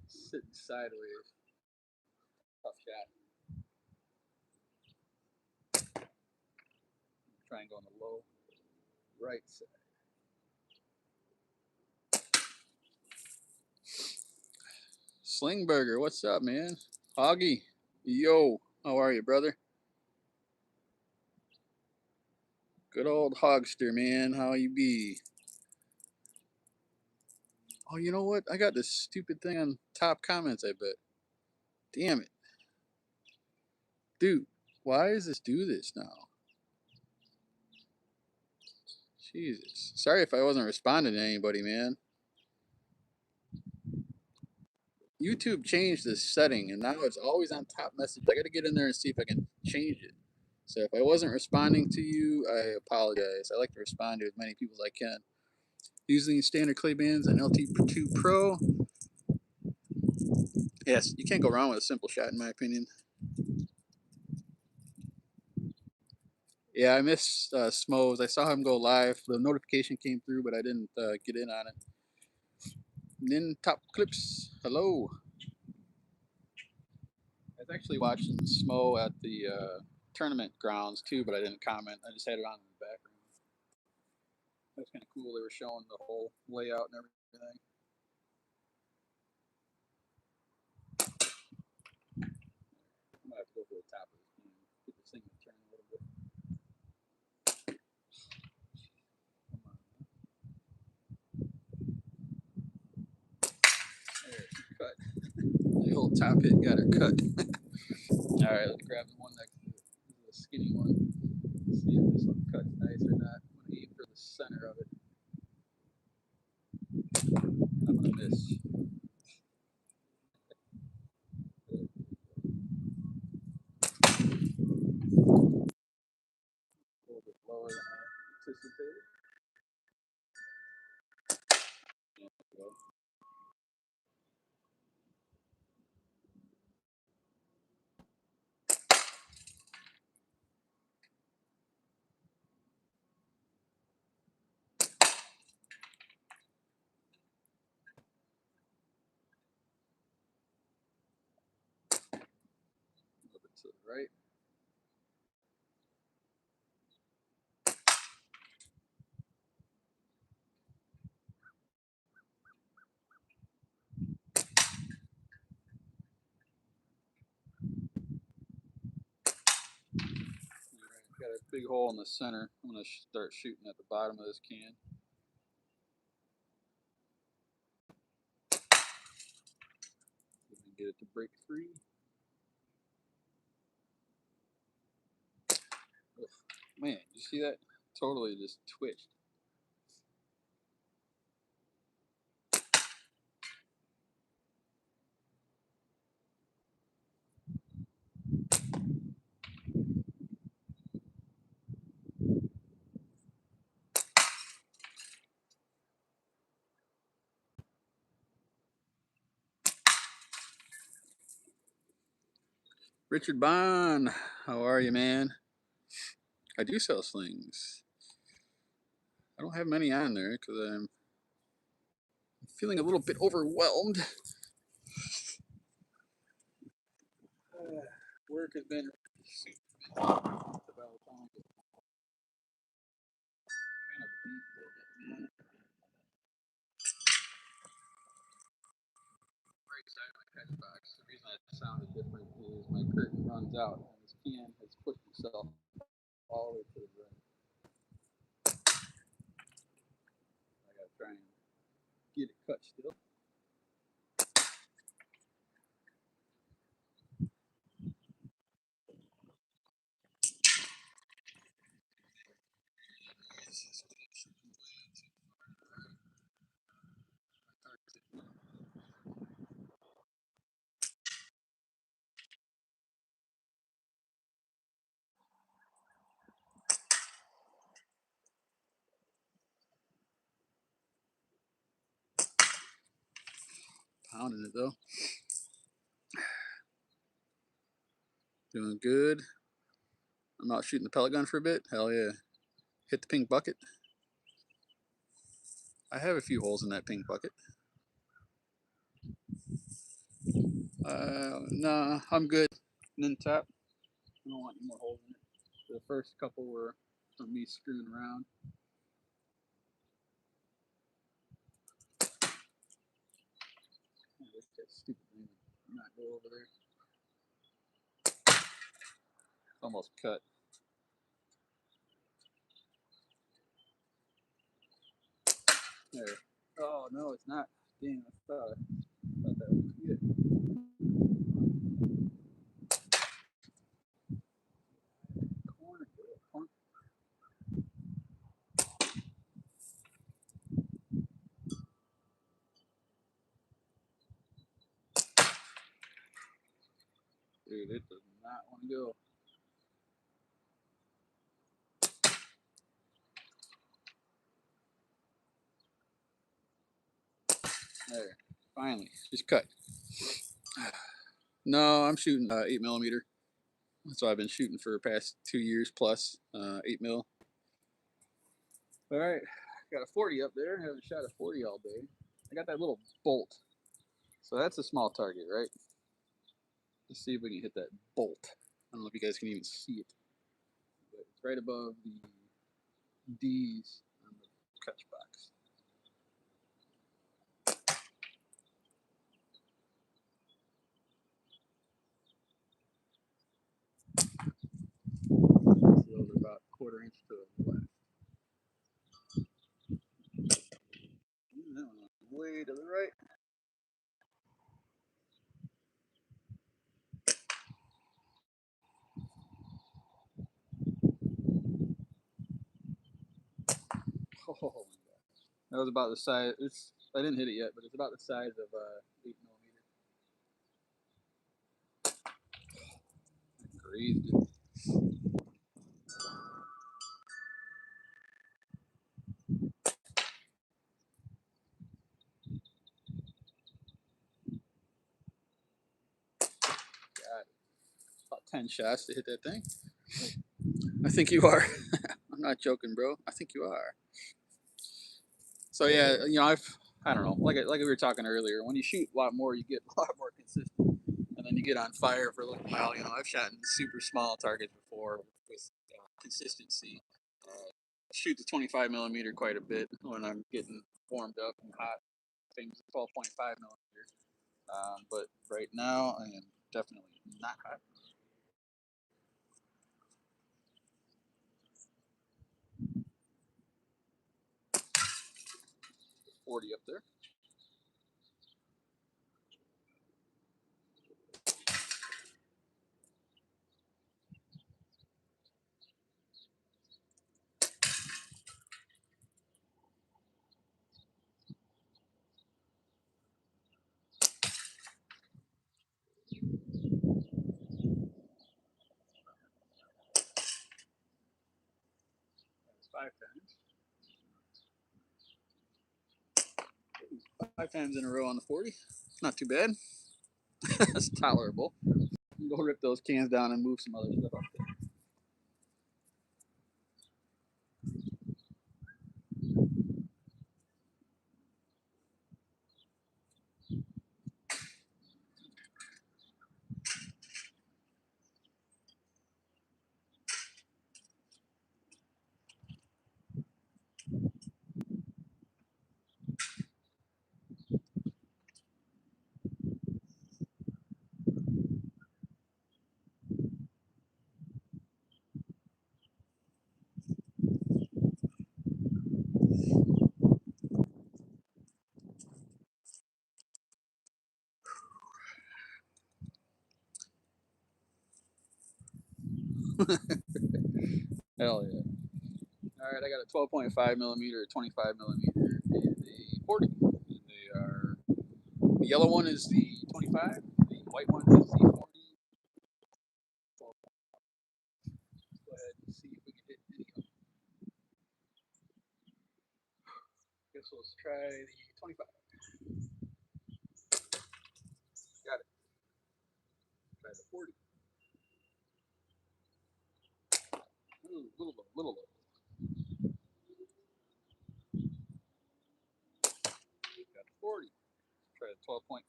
Sitting sideways. Tough shot. Try and go on the low right side. Slingburger, what's up, man? Hoggy, yo, how are you, brother? Good old Hogster, man. How you be? Oh, you know what? I got this stupid thing on top comments, I bet. Damn it. Dude, why does this do this now? Jesus. Sorry if I wasn't responding to anybody, man. YouTube changed this setting, and now it's always on top message. I got to get in there and see if I can change it. So if I wasn't responding to you, I apologize. I like to respond to as many people as I can. Using standard clay bands and LT2 Pro. Yes, you can't go wrong with a simple shot, in my opinion. Yeah, I missed Smos. I saw him go live. The notification came through, but I didn't get in on it. Nin Top Clips, hello. I was actually watching Smo at the tournament grounds too, but I didn't comment. I just had it on in the background. That was kind of cool. They were showing the whole layout and everything. I'm gonna have to go for the top of this can. Get this thing to turn a little bit. Come on. There, cut. The old top hit got her cut. All right, let's grab the one next to it. This is a skinny one. See if this one cuts nice or not. I'm gonna aim for the center of it. I'm gonna miss. A little bit lower than I anticipated. There we go. A little bit to the right. Got a big hole in the center. I'm going to start shooting at the bottom of this can. See if we can get it to break free. Ugh. Man, you see that? Totally just twitched. Richard Bond, how are you, man? I do sell slings. I don't have many on there because I'm feeling a little bit overwhelmed. Work has been kind of deep. Right side of my catch box. The reason that sounded different is my curtain runs out and this can has pushed itself all the way to the right. I gotta try and get it cut still. Pounding it though. Doing good. I'm out shooting the pellet gun for a bit. Hell yeah. Hit the pink bucket. I have a few holes in that pink bucket. Nah, I'm good. And then tap. I don't want any more holes in it. The first couple were from me screwing around. That stupid thing did not go over there. Almost cut. There. Oh no, it's not. Damn, I thought that was good. Corner to it, punk. Dude, it does not want to go. There. Finally, just cut. No, I'm shooting 8mm. That's what I've been shooting for the past 2 years plus. 8mm. All right, got a 40 up there. I haven't shot a 40 all day. I got that little bolt. So that's a small target, right? Let's see if we can hit that bolt. I don't know if you guys can even see it, but it's right above the D's on the catch box. It's over about a quarter inch to the left. That one way to the right. Oh my god. That was about the size. I didn't hit it yet, but it's about the size of 8mm. Grazed it. God, about 10 shots to hit that thing. I think you are. I'm not joking, bro. I think you are. So yeah, I don't know. Like we were talking earlier, when you shoot a lot more, you get a lot more consistent, and then you get on fire for a little while. I've shot in super small targets before with consistency. Shoot the 25mm quite a bit when I'm getting warmed up and hot. Things 12.5mm. But right now, I am definitely not hot. 40 up there. That's 5 times. 5 times in a row on the 40. Not too bad. That's tolerable. Go rip those cans down and move some other stuff up there. Hell yeah. All right, I got a 12.5mm, 25mm, and a 40. They are, the yellow one is the 25, the white one is the 40. So let's go ahead and see if we can hit any of them. Guess let's try the 25. Got it. Try the 40. Ooh, little low, little low. Got the 40. Try the 12.5.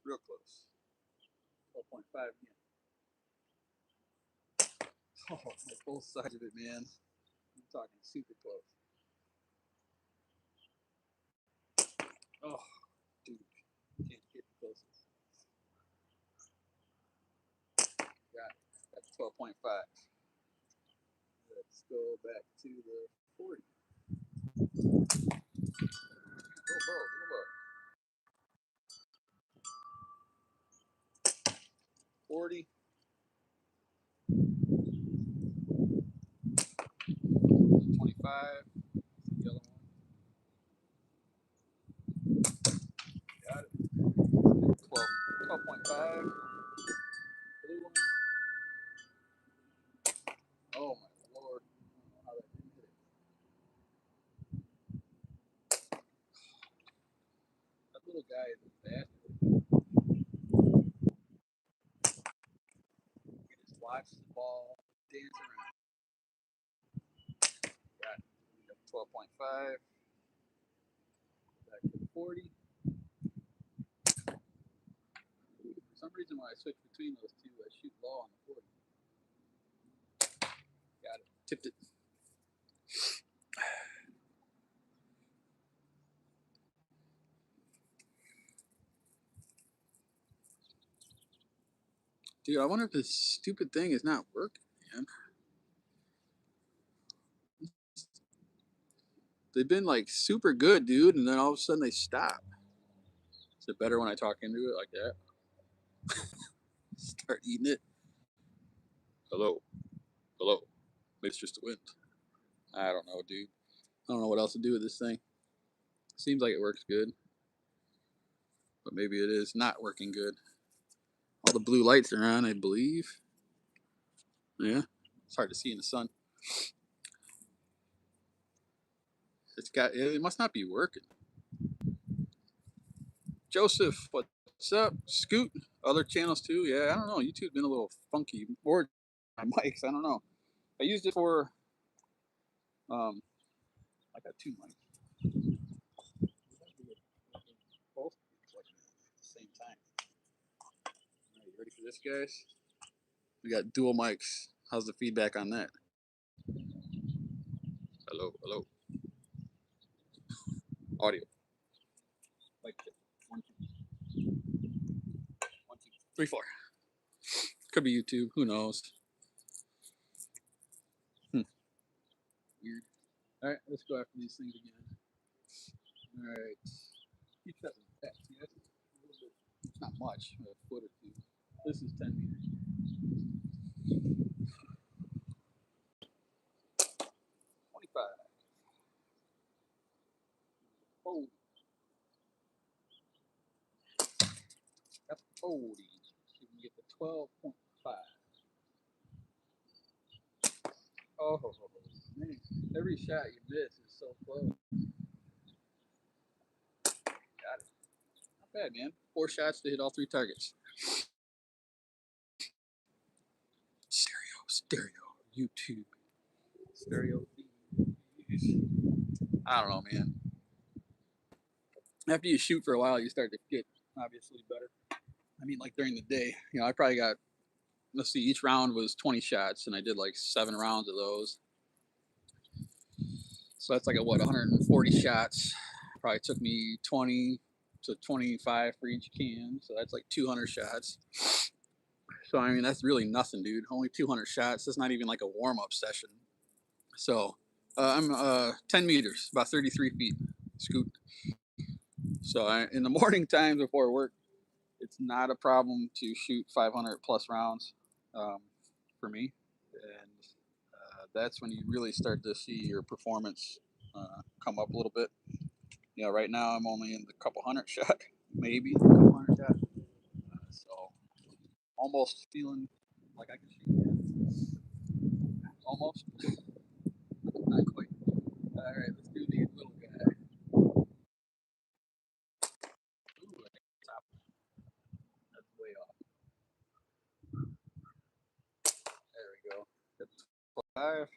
Real close. 12.5 again. Oh, both sides of it, man. I'm talking super close. Oh, dude. Can't get the closest. Got it. That's 12.5. Let's go back to the 40. Little low, little low. 40. 25. Yellow one. Got it. 12.5. Blue one. Oh my lord. I don't know how that didn't hit it. That little guy is a bastard. You just watch the ball dance around. Got it. 12.5. Back to the 40. For some reason, when I switch between those two, I shoot low on the 40. Got it. Tipped it. Dude, I wonder if this stupid thing is not working, man. They've been like super good, dude, and then all of a sudden they stop. Is it better when I talk into it like that? Start eating it. Hello. Hello. Maybe it's just the wind. I don't know, dude. I don't know what else to do with this thing. Seems like it works good, but maybe it is not working good. All the blue lights are on, I believe. Yeah, it's hard to see in the sun. It must not be working. Joseph, what's up? Scoot, other channels too. Yeah, I don't know. YouTube's been a little funky. Or my mics, I don't know. I used it for. I got two mics. Both at the same time. All right, you ready for this, guys? We got dual mics. How's the feedback on that? Hello, hello. Audio. Mic check. 1, 2, 1, 2, 3, 4. Could be YouTube. Who knows? Weird. All right, let's go after these things again. All right. Keep that with that. See, that's a little bit. It's not much. A foot or two. This is 10 meters. 25. Oh, that's 40. So you can get the 12.5. Oh, man. Every shot you miss is so close. Got it. Not bad, man. 4 shots to hit all 3 targets. Stereo, YouTube. Stereo. I don't know, man. After you shoot for a while, you start to get obviously better. I mean, like during the day, I probably got, let's see, each round was 20 shots, and I did like 7 rounds of those. So that's like a, what, 140 shots. Probably took me 20 to 25 for each can. So that's like 200 shots. So, I mean, that's really nothing, dude. Only 200 shots. That's not even like a warm up session. So, I'm 10 meters, about 33 feet, scoot. So, in the morning times before work, it's not a problem to shoot 500 plus rounds for me. And that's when you really start to see your performance come up a little bit. Right now I'm only in the couple hundred shot, maybe a couple hundred shot. So almost feeling like I can shoot. Almost. Not quite. All right, let's do the little guy. Ooh, top. That's way off. There we go. That's 5.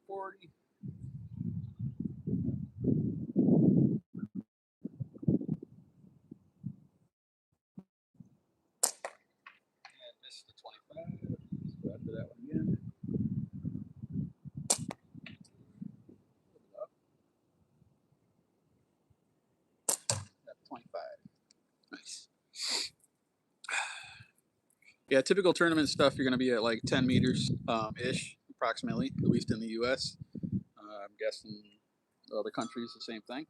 40. And missed the 25. Let's go after that one again. That's 25. Nice. Yeah, typical tournament stuff, you're going to be at like 10 meters ish, approximately, at least in the U.S. I'm guessing other countries the same thing.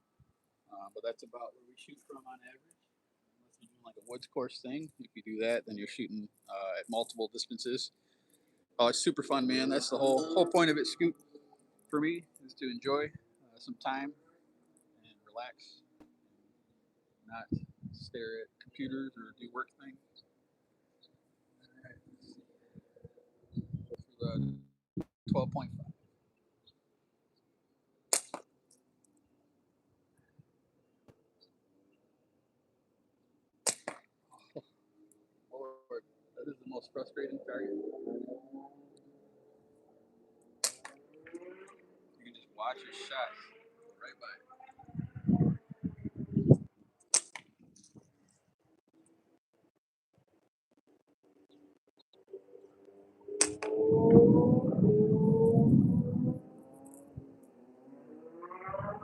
But that's about where we shoot from on average. Unless you're doing like a woods course thing. If you do that, then you're shooting at multiple distances. Oh, it's super fun, man. That's the whole point of it, Scoot, for me, is to enjoy some time and relax, and not stare at computers or do work things. All right, let's see. Go for the 12.5. Lord, that is the most frustrating target. You can just watch your shots right by it.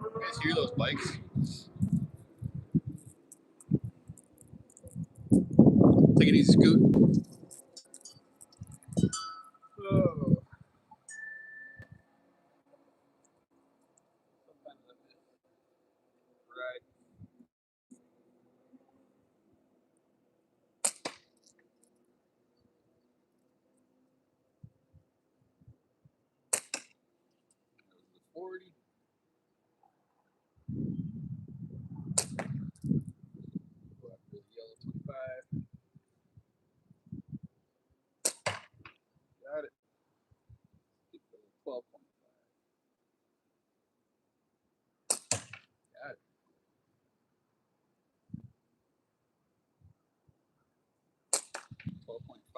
You guys hear those bikes? Take it easy, Scoot. Oh. Sometimes I miss. Right.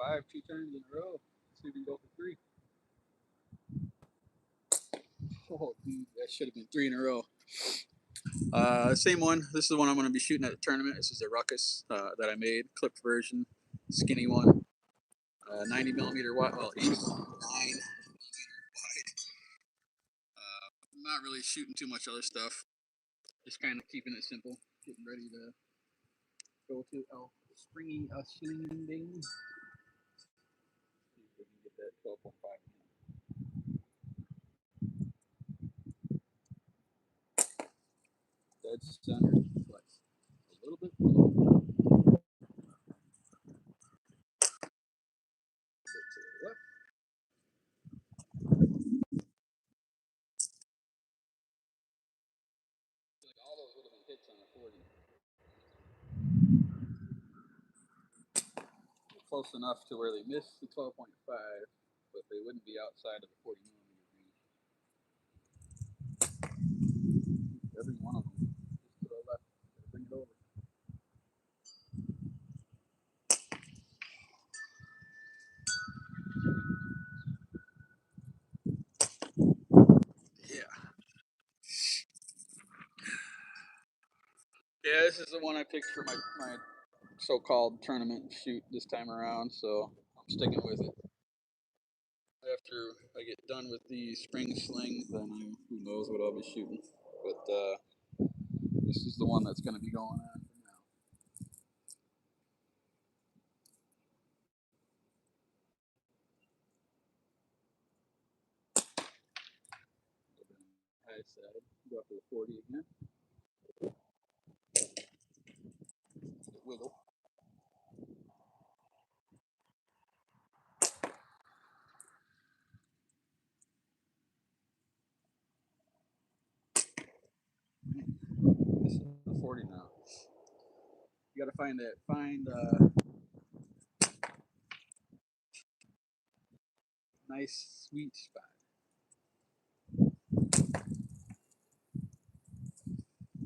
5 2 turns in a row. Let's see if we can go for 3. Oh, dude, that should have been 3 in a row. Same one. This is the one I'm going to be shooting at the tournament. This is a Ruckus that I made, clipped version, skinny one. 90 millimeter wide, well, 89 wide. I'm not really shooting too much other stuff. Just kind of keeping it simple. Getting ready to go to springy slinging. See if we can get that 12.5. Dead center, flex a little bit below. To the left. Like all those would have been hits on a 40. Close enough to where they missed the 12.5, but they wouldn't be outside of the 40 millimeter range. Every one of them. Just to the left. Bring it over. Yeah. Yeah, this is the one I picked for my so-called tournament shoot this time around, so I'm sticking with it. After I get done with the spring slings, then who knows what I'll be shooting. But this is the one that's going to be going on for now. High side, go up to the 40 again. Wiggle. This is the 40 now. You got to find nice sweet spot.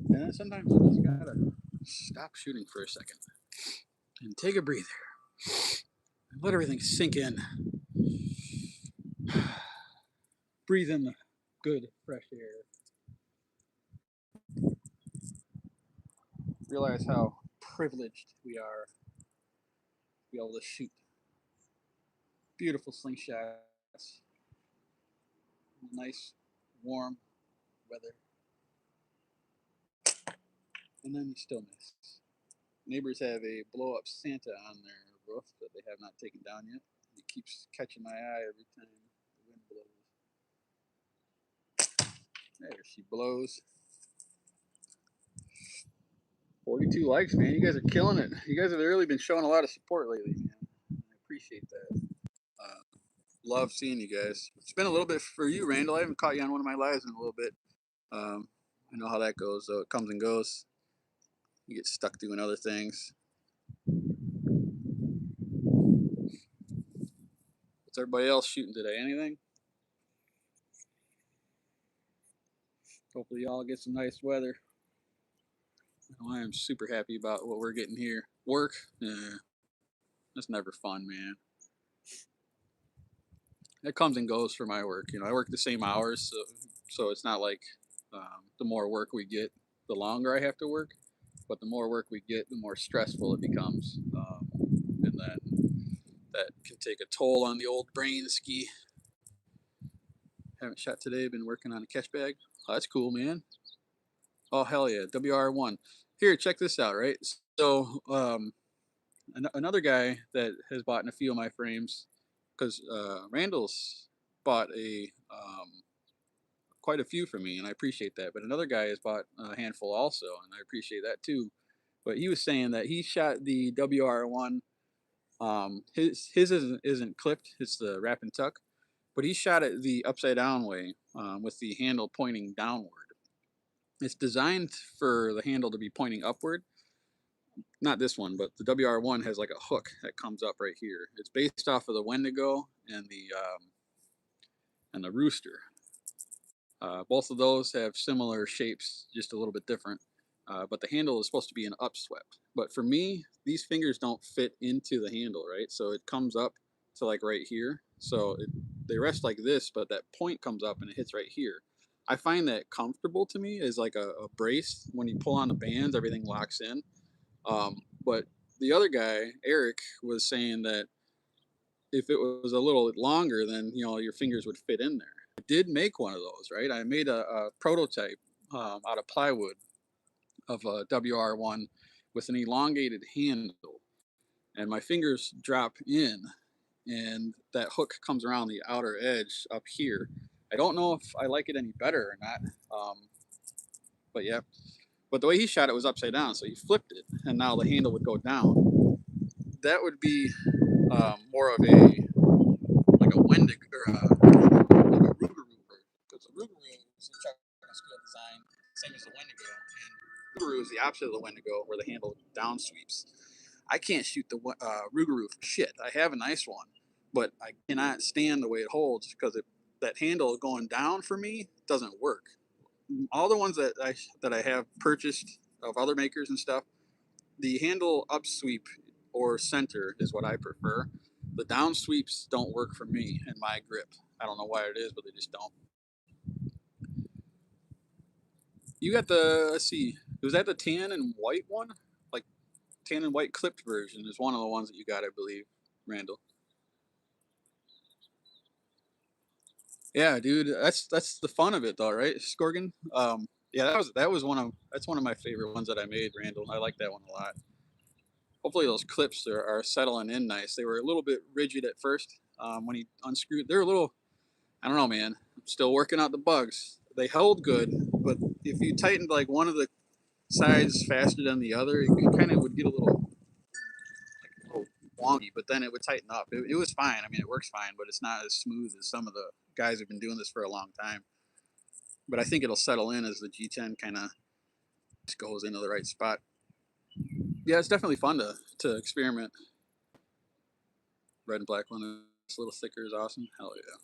And then sometimes you just gotta stop shooting for a second and take a breather and let everything sink in. Breathe in the good fresh air. Realize how privileged we are to be able to shoot beautiful slingshots, nice warm weather, and then you still miss. Neighbors have a blow-up Santa on their roof that they have not taken down yet. It keeps catching my eye every time the wind blows. There she blows. 42 likes, man. You guys are killing it. You guys have really been showing a lot of support lately, man. I appreciate that. Love seeing you guys. It's been a little bit for you, Randall. I haven't caught you on one of my lives in a little bit. I know how that goes, though. It comes and goes. You get stuck doing other things. What's everybody else shooting today? Anything? Hopefully y'all get some nice weather. I am super happy about what we're getting here. Work, that's never fun, man. It comes and goes for my work. I work the same hours, so it's not like the more work we get, the longer I have to work. But the more work we get, the more stressful it becomes, and that can take a toll on the old brain ski. Haven't shot today. Been working on a catch bag. Oh, that's cool, man. Oh hell yeah, WR1. Here, check this out. Right, so another guy that has bought in a few of my frames, because Randall's bought quite a few from me, and I appreciate that. But another guy has bought a handful also, and I appreciate that too. But he was saying that he shot the WR1. His isn't clipped. It's the wrap and tuck, but he shot it the upside down way with the handle pointing downward. It's designed for the handle to be pointing upward. Not this one, but the WR1 has like a hook that comes up right here. It's based off of the Wendigo and the Rooster. Both of those have similar shapes, just a little bit different. but the handle is supposed to be an upswept. But for me, these fingers don't fit into the handle, right? So it comes up to like right here. So they rest like this, but that point comes up and it hits right here. I find that comfortable to me as like a brace. When you pull on the bands, everything locks in. But the other guy, Eric, was saying that if it was a little longer, then your fingers would fit in there. I did make one of those, right? I made a prototype out of plywood of a WR1 with an elongated handle, and my fingers drop in, and that hook comes around the outer edge up here. I don't know if I like it any better or not, but yeah. But the way he shot it was upside down, so he flipped it, and now the handle would go down. That would be more of a like a Wendigo or like a Rougarou version, because the Rougarou is a Czech scale design, same as the Wendigo, and Rougarou is the opposite of the Wendigo, where the handle down sweeps. I can't shoot the Rougarou for shit. I have a nice one, but I cannot stand the way it holds because that handle going down for me doesn't work. All the ones that I have purchased of other makers and stuff, the handle up sweep or center is what I prefer. The down sweeps don't work for me and my grip. I don't know why it is, but they just don't. You got the, let's see, was that the tan and white one? Like tan and white clipped version is one of the ones that you got, I believe, Randall. Yeah, dude, that's the fun of it, though, right, Scorgan? Yeah, that's one of my favorite ones that I made, Randall. I like that one a lot. Hopefully, those clips are settling in nice. They were a little bit rigid at first when he unscrewed. They're a little, I don't know, man. I'm still working out the bugs. They held good, but if you tightened like one of the sides faster than the other, it kind of would get a little wonky, but then it would tighten up. It was fine. I mean, it works fine, but it's not as smooth as some of the guys who've been doing this for a long time. But I think it'll settle in as the G10 kind of goes into the right spot. Yeah, it's definitely fun to experiment. Red and black one, it's a little thicker, is awesome. Hell yeah.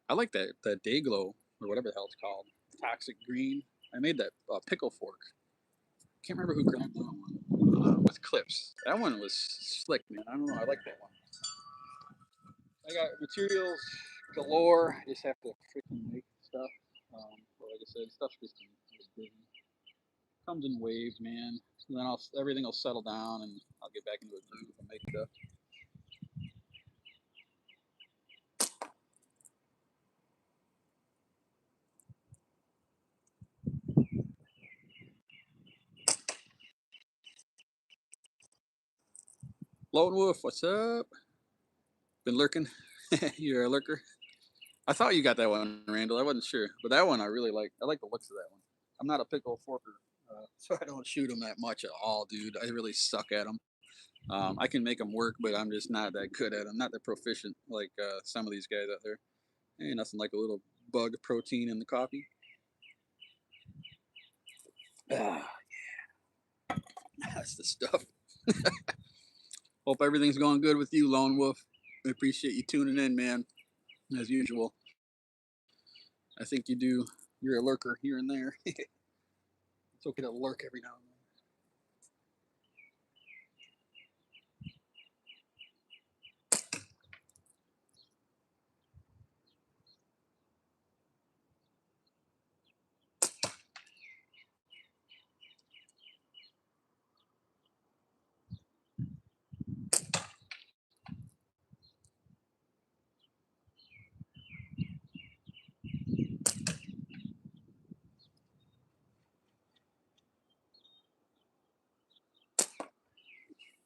I like that day glow or whatever the hell it's called. Toxic green. I made that pickle fork. Can't remember who grabbed that one with clips. That one was slick, man. I don't know. I like that one. I got materials galore. I just have to freaking make stuff. But like I said, stuff's just busy. Comes in waves, man. And then everything will settle down, and I'll get back into a groove and make stuff. Lone Wolf, what's up? Been lurking? You're a lurker. I thought you got that one, Randall. I wasn't sure, but that one I really like. I like the looks of that one. I'm not a pickle forker, so I don't shoot them that much at all, dude. I really suck at them. I can make them work, but I'm just not that good at them. Not that proficient like some of these guys out there. Ain't nothing like a little bug protein in the coffee. Ah, that's the stuff. Hope everything's going good with you, Lone Wolf. I appreciate you tuning in, man, as usual. I think you do. You're a lurker here and there. It's okay to lurk every now and then.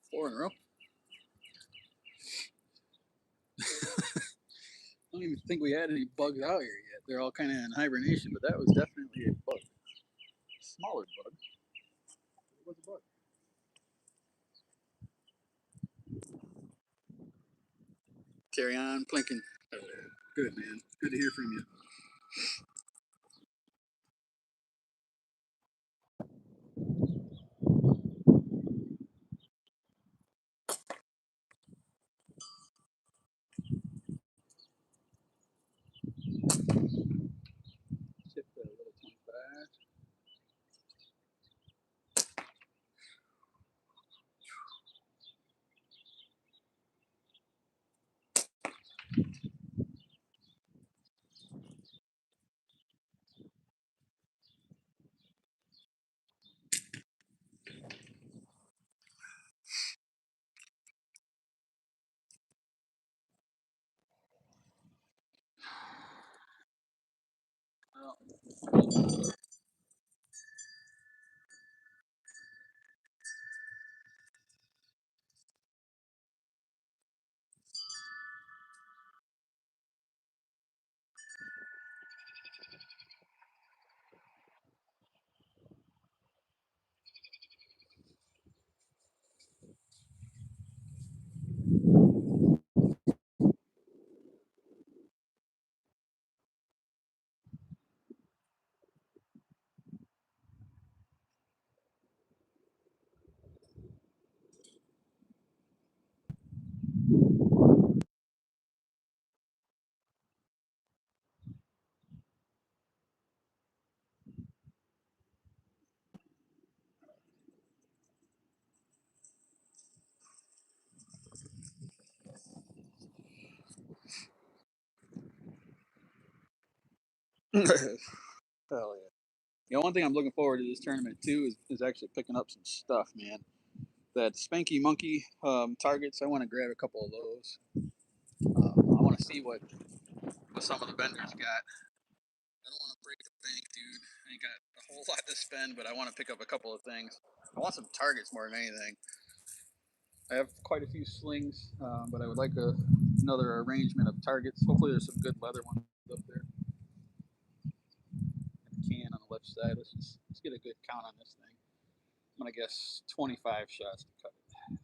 4 in a row. I don't even think we had any bugs out here yet. They're all kind of in hibernation, but that was definitely a bug. A smaller bug. It was a bug. Carry on, Plinking. Good, man. Good to hear from you. Tip that a little 25. Hell yeah. You know, one thing I'm looking forward to this tournament too is actually picking up some stuff, man. That Spanky Monkey targets, I want to grab a couple of those. I want to see what some of the vendors got. I don't want to break the bank, dude. I ain't got a whole lot to spend, but I want to pick up a couple of things. I want some targets more than anything. I have quite a few slings, but I would like another arrangement of targets. Hopefully, there's some good leather ones up there. And a can on the left side. Let's get a good count on this thing. I'm gonna guess 25 shots to cut it.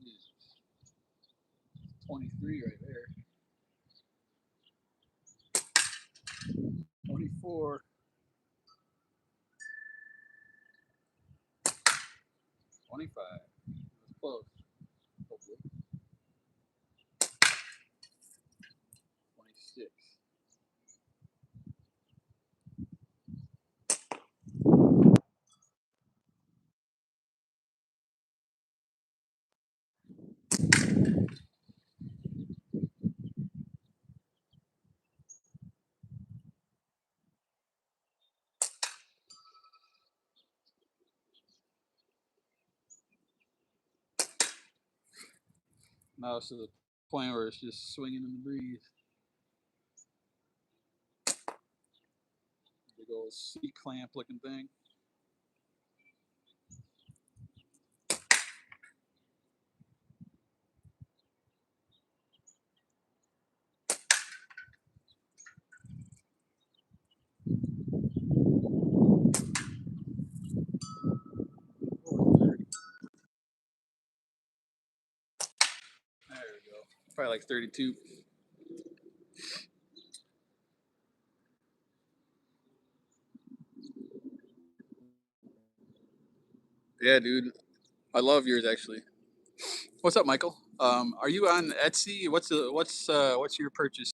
Jesus. 23 right there. 24. 25. That's close. Hopefully. 26. Now it's to the point where it's just swinging in the breeze. Big old C-clamp looking thing. There we go. Probably like 32. Yeah, dude. I love yours actually. What's up, Michael? Are you on Etsy? What's your purchase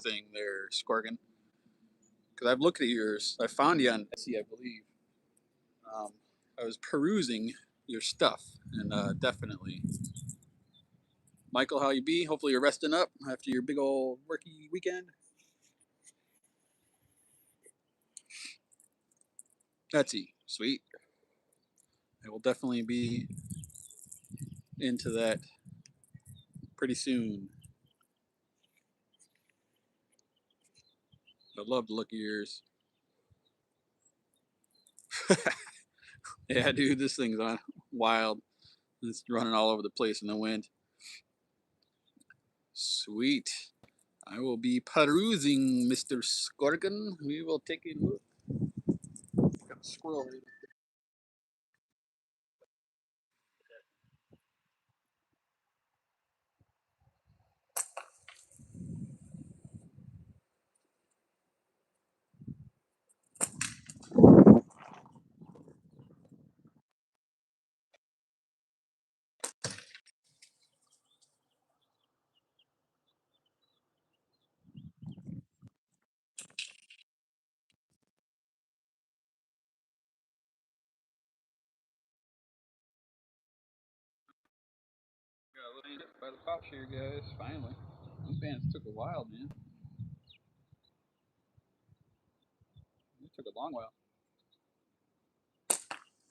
thing there, Scorgan? Because I've looked at yours. I found you on Etsy, I believe. Um, I was perusing your stuff, and definitely. Michael, how you be? Hopefully you're resting up after your big old worky weekend. Etsy, sweet. I will definitely be into that pretty soon. I love the look of yours. Yeah, dude, this thing's on wild. It's running all over the place in the wind. Sweet. I will be perusing, Mr. Scorgan. We will take a look. Got a squirrel right there. Got laid up by the pouch here, guys. Finally. These bands took a while, man. It took a long while. I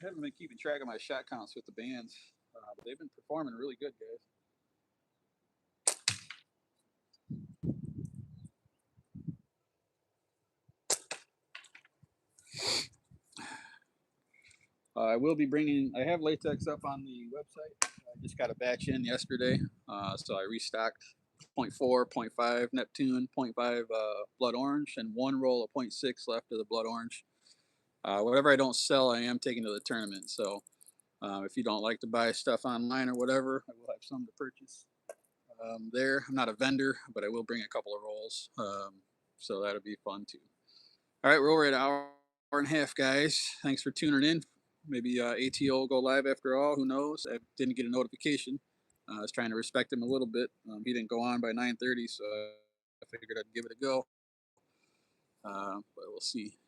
haven't been keeping track of my shot counts with the bands, but they've been performing really good, guys. I will be bringing. I have latex up on the website. I just got a batch in yesterday, so I restocked 0.4, 0.5 Neptune, 0.5 blood orange, and one roll of 0.6 left of the blood orange. Whatever I don't sell, I am taking to the tournament. So if you don't like to buy stuff online or whatever, I will have some to purchase there. I'm not a vendor, but I will bring a couple of rolls, so that'll be fun too. All right, we're over at an hour and a half, guys. Thanks for tuning in. Maybe ATO will go live after all. Who knows? I didn't get a notification. I was trying to respect him a little bit. He didn't go on by 9:30, so I figured I'd give it a go. But we'll see.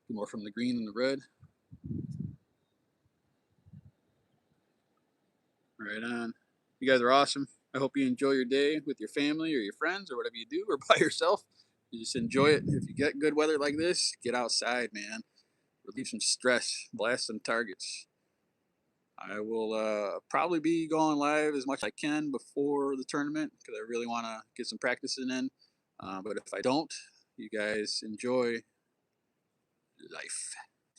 More from the green and the red. Right on. You guys are awesome. I hope you enjoy your day with your family or your friends or whatever you do, or by yourself. You just enjoy it. If you get good weather like this, get outside, man. Relieve some stress. Blast some targets. I will probably be going live as much as I can before the tournament because I really want to get some practicing in. But if I don't, you guys enjoy life.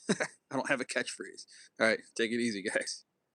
I don't have a catchphrase. All right, take it easy, guys.